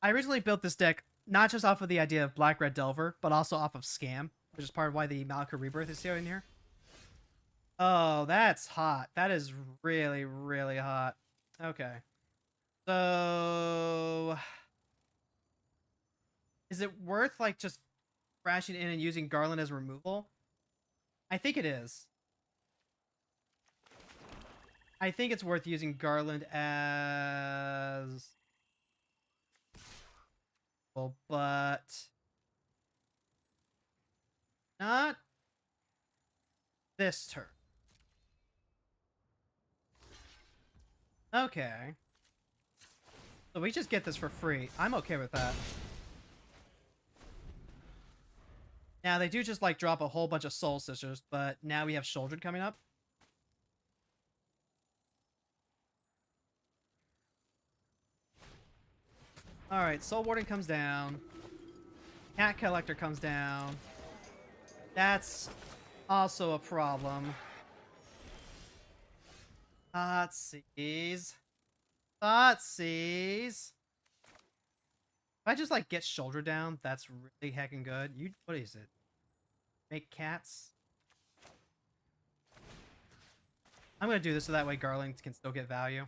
I originally built this deck not just off of the idea of Black-Red Delver, but also off of Scam. which is part of why the Malika Rebirth is still in here. Oh, that's hot. That is really, really hot. Okay. So... is it worth, like, just crashing in and using Garland as removal? I think it is. I think it's worth using Garland as... well, but... not this turn. Okay. So we just get this for free. I'm okay with that. Now, they do just, like, drop a whole bunch of Soul Sisters, but now we have Shouldered coming up. Alright, Soul Warden comes down. Cat Collector comes down. That's also a problem. Thoughtseize. Thoughtseize. If I just, like, get Shoulder down, that's really heckin' good. What is it? Make cats? I'm gonna do this so that way Garland can still get value.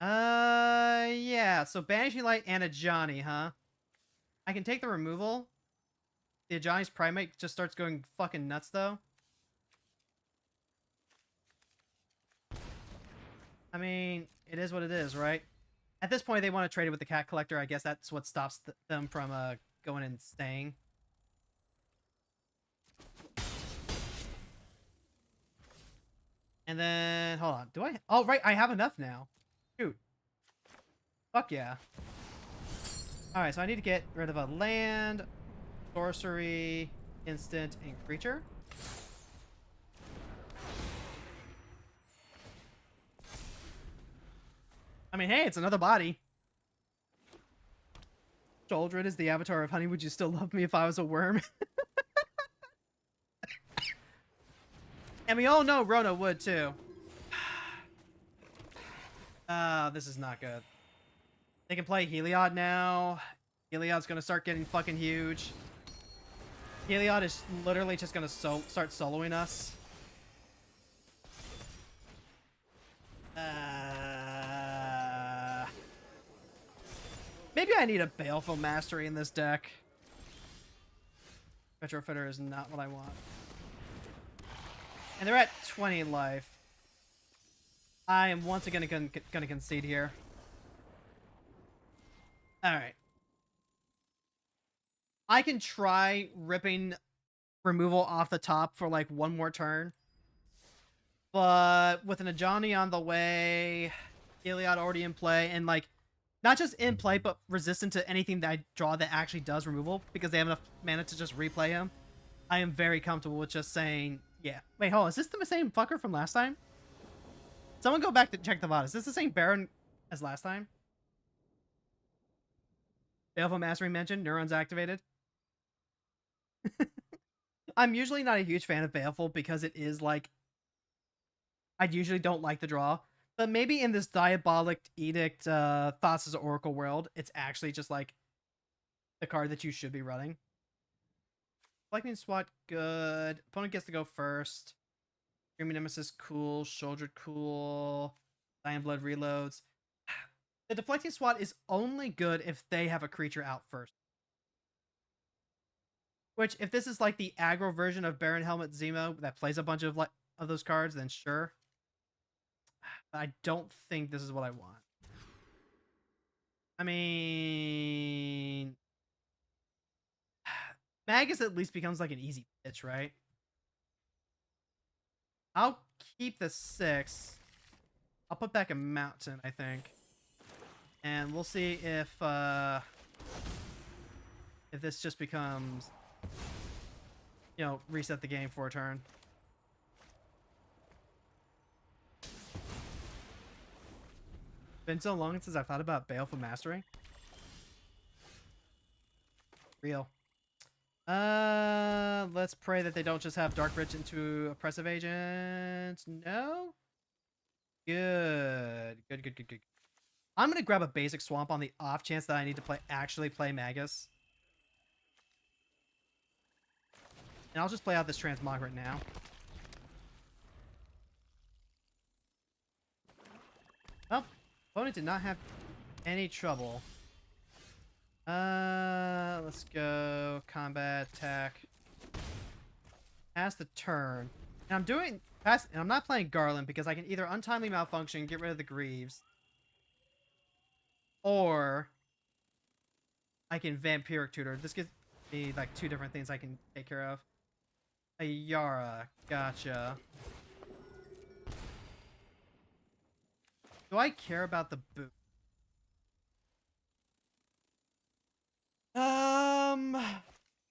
Yeah, so Banishing Light and a Johnny, huh? I can take the removal. The Johnny's Primate just starts going fucking nuts, though. I mean, it is what it is, right? At this point, they want to trade it with the Cat Collector. I guess that's what stops them from going and staying. And then, hold on. Do I? Oh, right. I have enough now. Shoot. Fuck yeah. Alright, so I need to get rid of a land, sorcery, instant, and creature. I mean, hey, it's another body. Children is the avatar of Honey. Would you still love me if I was a worm? And we all know Rona would, too. This is not good. They can play Heliod now. Heliod's gonna start getting fucking huge. Heliod is literally just gonna start soloing us. Maybe I need a Baleful Mastery in this deck. Retrofitter is not what I want. And they're at 20 life. I am once again gonna concede here. Alright. I can try ripping removal off the top for like one more turn. But with an Ajani on the way, Heliod already in play, and like, not just in play, but resistant to anything that I draw that actually does removal, because they have enough mana to just replay him. I am very comfortable with just saying, yeah. Wait, hold on, is this the same fucker from last time? Someone go back to check the VOD. Is this the same Baron as last time? Baleful Mastery mentioned, Neurons activated. I'm usually not a huge fan of Baleful because it is like, I usually don't like the draw. But maybe in this Diabolic Edict Thoughts as an Oracle world, it's actually just like the card that you should be running. Lightning Swat, good. Opponent gets to go first. Screaming Nemesis, cool. Shouldered, cool. Dying Blood reloads. The Deflecting Swat is only good if they have a creature out first. Which, if this is like the aggro version of Baron Helmet Zemo that plays a bunch of those cards, then sure. I don't think this is what I want. I mean... Magus at least becomes like an easy pitch, right? I'll keep the 6. I'll put back a mountain, I think. And we'll see if this just becomes, you know, reset the game for a turn. Been so long since I've thought about Baleful Mastery. Real. Let's pray that they don't just have Dark Bridge into Oppressive Agent. No? Good. Good. I'm gonna grab a basic swamp on the off chance that I need to actually play Magus. And I'll just play out this transmogrant now. Well, opponent did not have any trouble. Let's go combat attack. Pass the turn. And I'm not playing Garland because I can either untimely malfunction, get rid of the Greaves, or I can Vampiric Tutor. This gives me like 2 different things I can take care of. A Yara, gotcha. Do I care about the boot?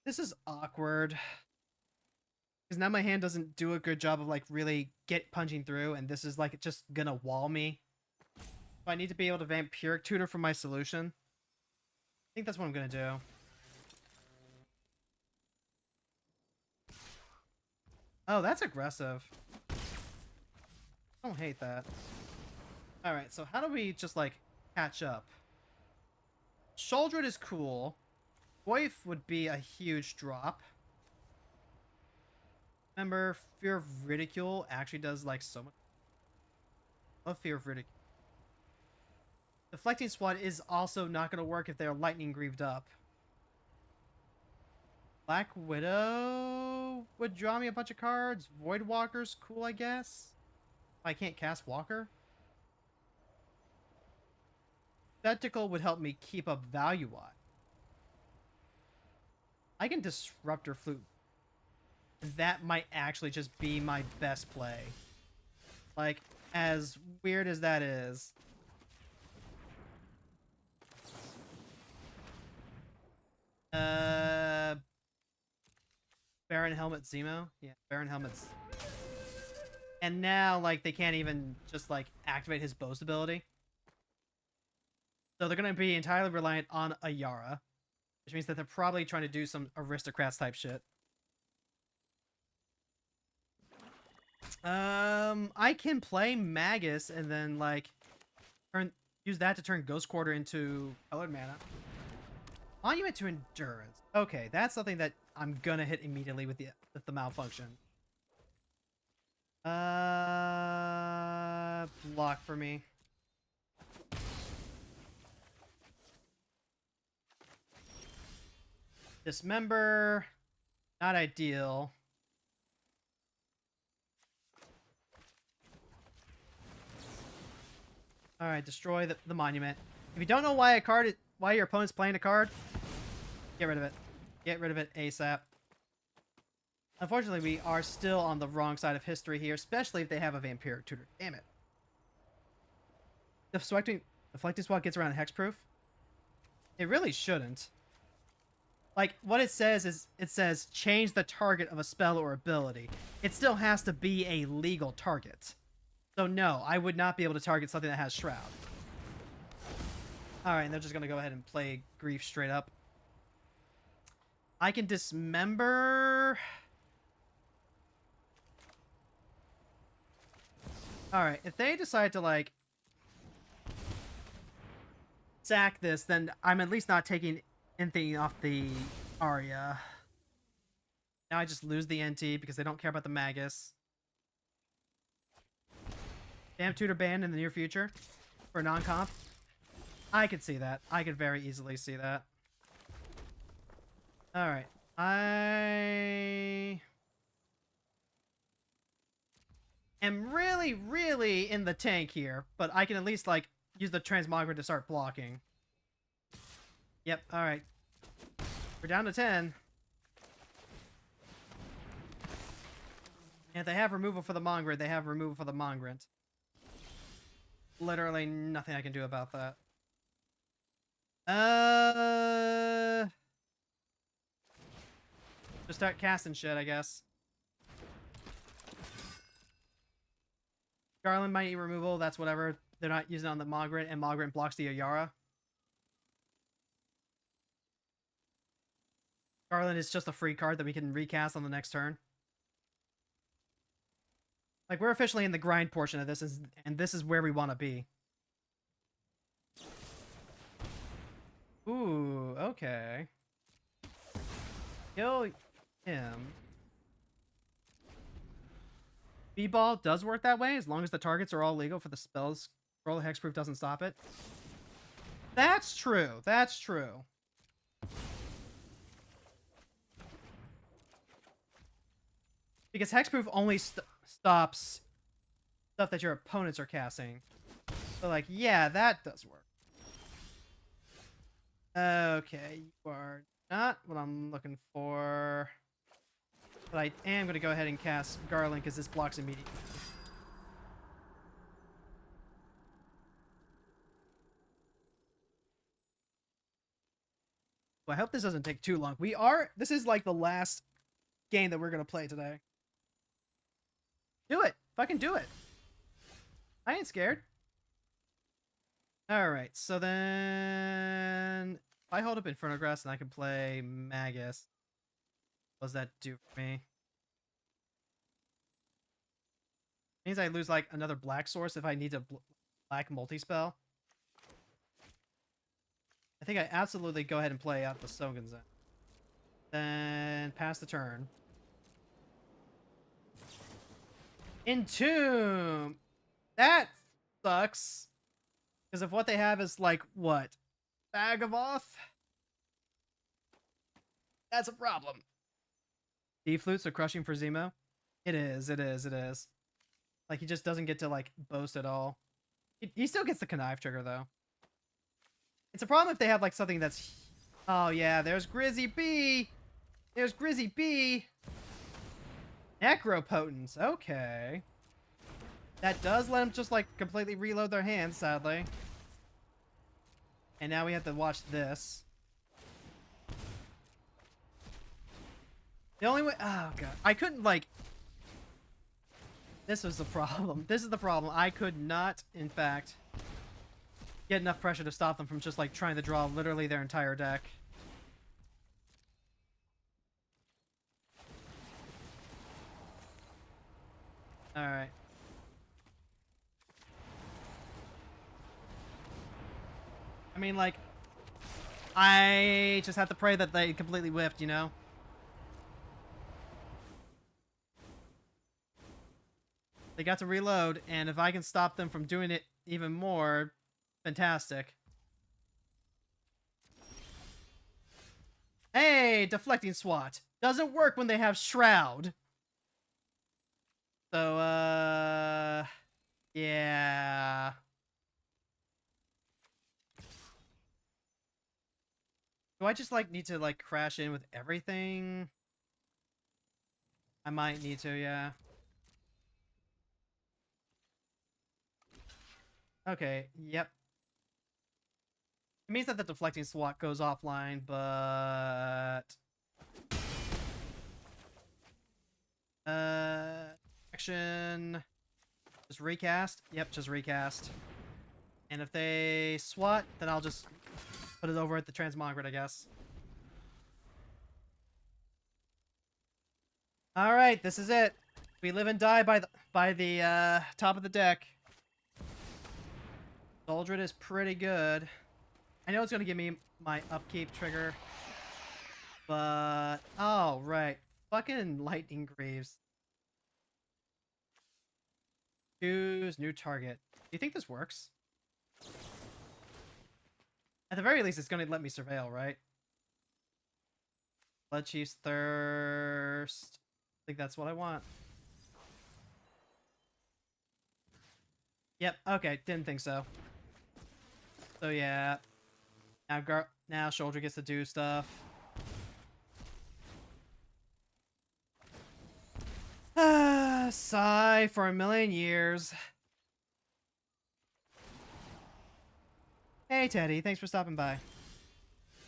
This is awkward. Because now my hand doesn't do a good job of like really punching through, and this is like just gonna wall me. So I need to be able to Vampiric Tutor for my solution. I think that's what I'm gonna do. Oh, that's aggressive. I don't hate that. Alright, so how do we just like catch up? Shouldred is cool. Goyf would be a huge drop. Remember, Fear of Ridicule actually does like so much. Love Fear of Ridicule. Deflecting Swat is also not going to work if they're lightning greaved up. Black Widow would draw me a bunch of cards. Void Walker's cool, I guess. I can't cast Walker. Spectacle would help me keep up value-wise. I can Disruptor Flute. That might actually just be my best play. Like, as weird as that is. Baron Helmet Zemo? Yeah, Baron Helmet's... And now, like, they can't even just, like, activate his boast ability. So they're going to be entirely reliant on a Yara. Which means that they're probably trying to do some Aristocrats type shit. I can play Magus and then, like, use that to turn Ghost Quarter into colored mana. Monument to Endurance. Okay, that's something that I'm gonna hit immediately with the malfunction. Block for me. Dismember. Not ideal. Alright, destroy the monument. If you don't know why why your opponent's playing a card, get rid of it. Get rid of it ASAP. Unfortunately, we are still on the wrong side of history here, especially if they have a Vampiric Tutor. Damn it. Deflecting Swat gets around hexproof? It really shouldn't. Like, what it says is, it says, change the target of a spell or ability. It still has to be a legal target. So no, I would not be able to target something that has Shroud. Alright, they're just gonna go ahead and play Grief straight up. I can Dismember... Alright, if they decide to, like, sack this, then I'm at least not taking anything off the Arya. Now I just lose the NT because they don't care about the Magus. Damn Tutor ban in the near future for non-comp. I could see that. I could very easily see that. Alright. I am really, really in the tank here, but I can at least, like, use the Transmogrant to start blocking. Yep, alright. We're down to 10. And if they have removal for the Mongrant, they have removal for the Mongrant. Literally nothing I can do about that. Just start casting shit, I guess. Garland might eat removal, that's whatever. They're not using it on the Mongrant, and Mongrant blocks the Ayara. Garland is just a free card that we can recast on the next turn. Like, we're officially in the grind portion of this, and this is where we want to be. Ooh, okay. Kill him. B-ball does work that way as long as the targets are all legal for the spells. Roll hexproof doesn't stop it. That's true. That's true. Because hexproof only stops stuff that your opponents are casting. So, like, yeah, that does work. Okay, you are not what I'm looking for. But I am going to go ahead and cast Garland because this blocks immediately. Well, I hope this doesn't take too long. This is like the last game that we're going to play today. Do it. Fucking do it. I ain't scared. Alright, so then... If I hold up Inferno Grass and I can play Magus, what does that do for me? Means I lose, like, another black source if I need to black multi-spell. I think I absolutely go ahead and play out the Sogen Zen. Then pass the turn. Entomb! That sucks. Because if what they have is, like, what? Bag of Oath? That's a problem. D-Flute, so crushing for Zemo? It is. Like, he just doesn't get to, like, boast at all. He still gets the Connive trigger, though. It's a problem if they have, like, something that's... Oh, yeah, there's Grizzy B! There's Grizzy B! Necropotence, okay. That does let them just, like, completely reload their hands, sadly. And now we have to watch this. The only way... Oh, God. I couldn't, like... This was the problem. This is the problem. I could not, in fact, get enough pressure to stop them from just, like, trying to draw literally their entire deck. Alright. I mean, like, I just have to pray that they completely whiffed, you know? They got to reload, and if I can stop them from doing it even more, fantastic. Hey, deflecting SWAT. Doesn't work when they have Shroud. So, yeah. Do I just, like, need to, like, crash in with everything? I might need to, yeah. Okay, yep. It means that the deflecting SWAT goes offline, but... Action... Just recast? Yep, just recast. And if they SWAT, then I'll just put it over at the transmogrid, I guess. Alright, this is it. We live and die by the top of the deck. Doldred is pretty good. I know it's going to give me my upkeep trigger. But... Oh, right. Fucking Lightning Greaves. Choose new target. Do you think this works? At the very least, it's going to let me surveil, right? Blood Chief's Thirst. I think that's what I want. Yep, okay. Didn't think so. So yeah. Now Shoulder gets to do stuff. Sigh for a million years. Hey Teddy, thanks for stopping by.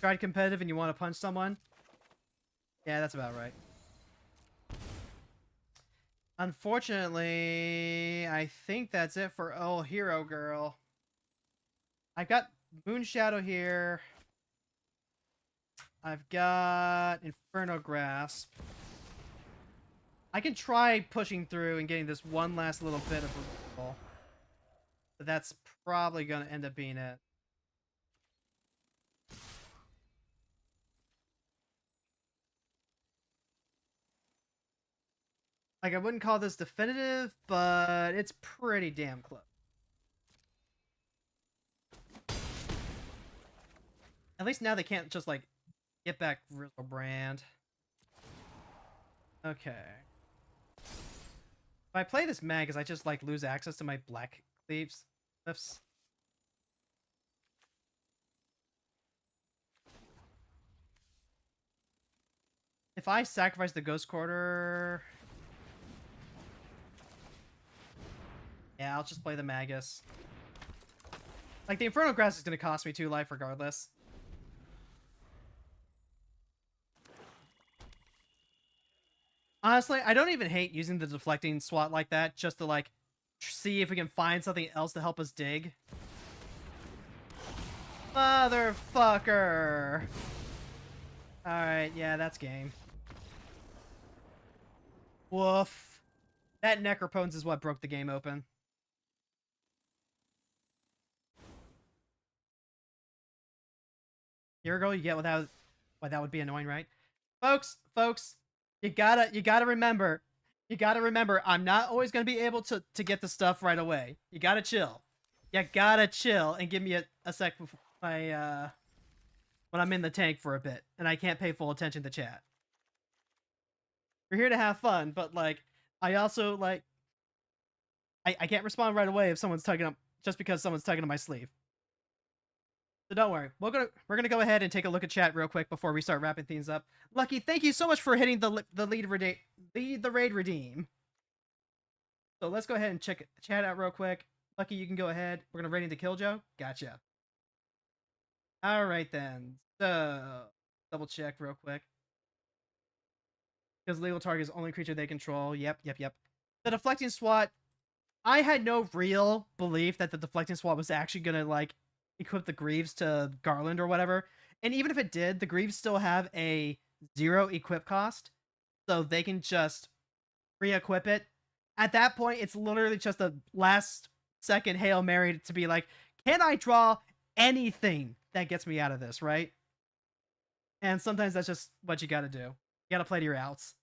Tried competitive and you want to punch someone? Yeah, that's about right. Unfortunately, I think that's it for Oh Hero Girl. I've got Moon Shadow here. I've got Inferno Grasp. I can try pushing through and getting this one last little bit of removal. But that's probably going to end up being it. Like, I wouldn't call this definitive, but it's pretty damn close. At least now they can't just, like, get back Rizzle Brand. Okay. If I play this Magus, I just, like, lose access to my black cleaves. Cliffs. If I sacrifice the Ghost Quarter... Yeah, I'll just play the Magus. Like, the Infernal Grass is going to cost me 2 life regardless. Honestly, I don't even hate using the deflecting SWAT like that, just to, like, see if we can find something else to help us dig. Motherfucker! Alright, yeah, that's game. Woof. That Necropones is what broke the game open. Here we go, you get without... Why, that would be annoying, right? Folks, you gotta remember, I'm not always gonna be able to get the stuff right away. You gotta chill. You gotta chill and give me a sec before I, when I'm in the tank for a bit, and I can't pay full attention to chat. We're here to have fun, but, like, I also, like... I can't respond right away if someone's tugging up, just because someone's tugging on my sleeve. So don't worry. We're gonna go ahead and take a look at chat real quick before we start wrapping things up. Lucky, thank you so much for hitting the raid redeem. So let's go ahead and check chat out real quick. Lucky, you can go ahead. We're gonna raid into Killjoe. Gotcha. All right then. So double check real quick. Because legal target is the only creature they control. Yep. The deflecting SWAT. I had no real belief that the deflecting SWAT was actually gonna, like, equip the Greaves to Garland or whatever. And even if it did, the Greaves still have a 0 equip cost. So they can just re-equip it. At that point, it's literally just a last second Hail Mary to be like, can I draw anything that gets me out of this, right? And sometimes that's just what you gotta do. You gotta play to your outs.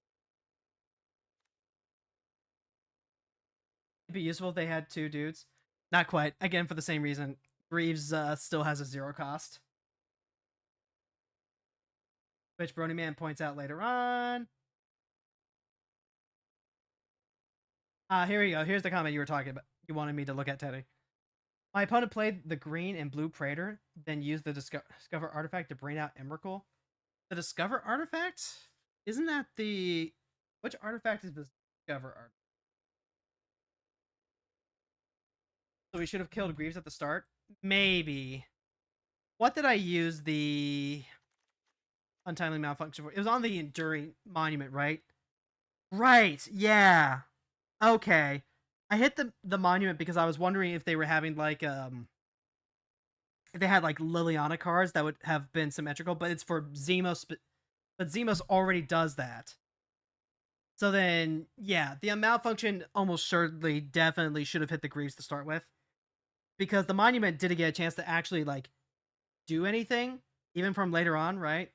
It'd be useful if they had 2 dudes. Not quite. Again, for the same reason. Greaves still has a 0 cost. Which Brony Man points out later on. Here we go. Here's the comment you were talking about. You wanted me to look at, Teddy. My opponent played the green and blue Praetor, then used the Discover artifact to bring out Emrakul. The Discover artifact? Isn't that the... Which artifact is the Discover artifact? So we should have killed Greaves at the start? Maybe. What did I use the untimely malfunction for? It was on the Enduring Monument, right? Right, yeah. Okay. I hit the monument because I was wondering if they were having, like, if they had, like, Liliana cards that would have been symmetrical, but it's for Zemos, but Zemos already does that. So then, yeah, the malfunction almost certainly, definitely should have hit the Greaves to start with. Because the monument didn't get a chance to actually, like, do anything, even from later on, right?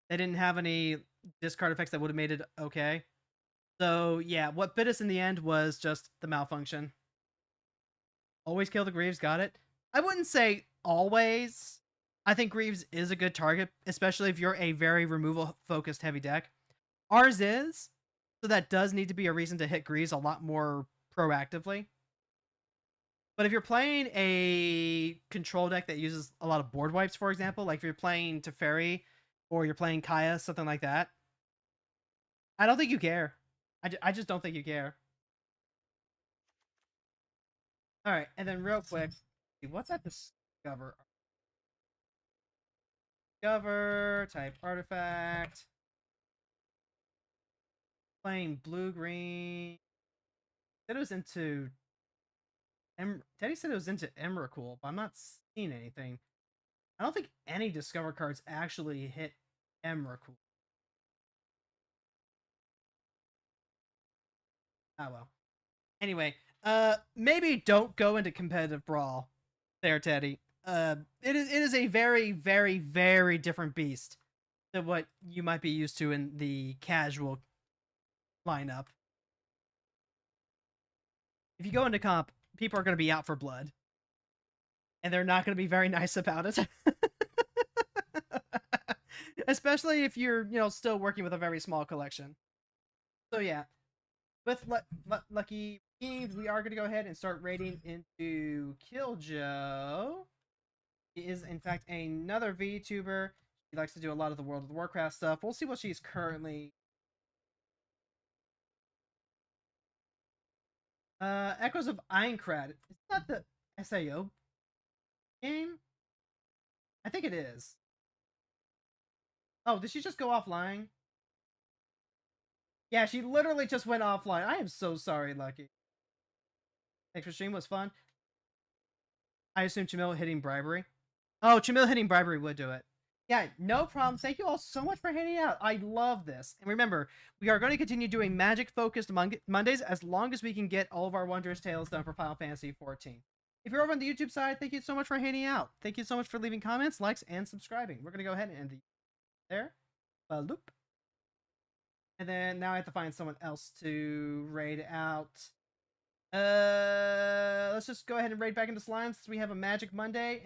They didn't have any discard effects that would have made it okay. So, yeah, what bit us in the end was just the malfunction. Always kill the Greaves, got it. I wouldn't say always. I think Greaves is a good target, especially if you're a very removal-focused heavy deck. Ours is, so that does need to be a reason to hit Greaves a lot more proactively. But if you're playing a control deck that uses a lot of board wipes, for example, like if you're playing Teferi or you're playing Kaya, something like that, I don't think you care. I just don't think you care. All right, and then real quick, what's that Discover? Discover, type artifact. Playing blue-green. Said it was into... Teddy said it was into Emrakul, but I'm not seeing anything. I don't think any Discover cards actually hit Emrakul. Oh well. Anyway, maybe don't go into competitive Brawl there, Teddy. It is a very, very, very different beast than what you might be used to in the casual lineup. you go into comp, people are going to be out for blood. And they're not going to be very nice about it. Especially if you're, still working with a very small collection. So yeah, with Lucky Teams, we are going to go ahead and start raiding into Killjoe. She is, in fact, another VTuber. She likes to do a lot of the World of Warcraft stuff. We'll see what she's currently... Echoes of Aincrad. It's not the SAO game? I think it is. Oh, did she just go offline? Yeah, she literally just went offline. I am so sorry, Lucky. Thanks for stream, was fun. I assume Chamil hitting bribery. Oh, Chamil hitting bribery would do it. Yeah, no problem. Thank you all so much for hanging out. I love this. And remember, we are going to continue doing magic-focused Mondays as long as we can get all of our Wondrous Tales done for Final Fantasy XIV. If you're over on the YouTube side, thank you so much for hanging out. Thank you so much for leaving comments, likes, and subscribing. We're going to go ahead and end there. Loop. And then now I have to find someone else to raid out. Let's just go ahead and raid back into Slime since we have a Magic Monday.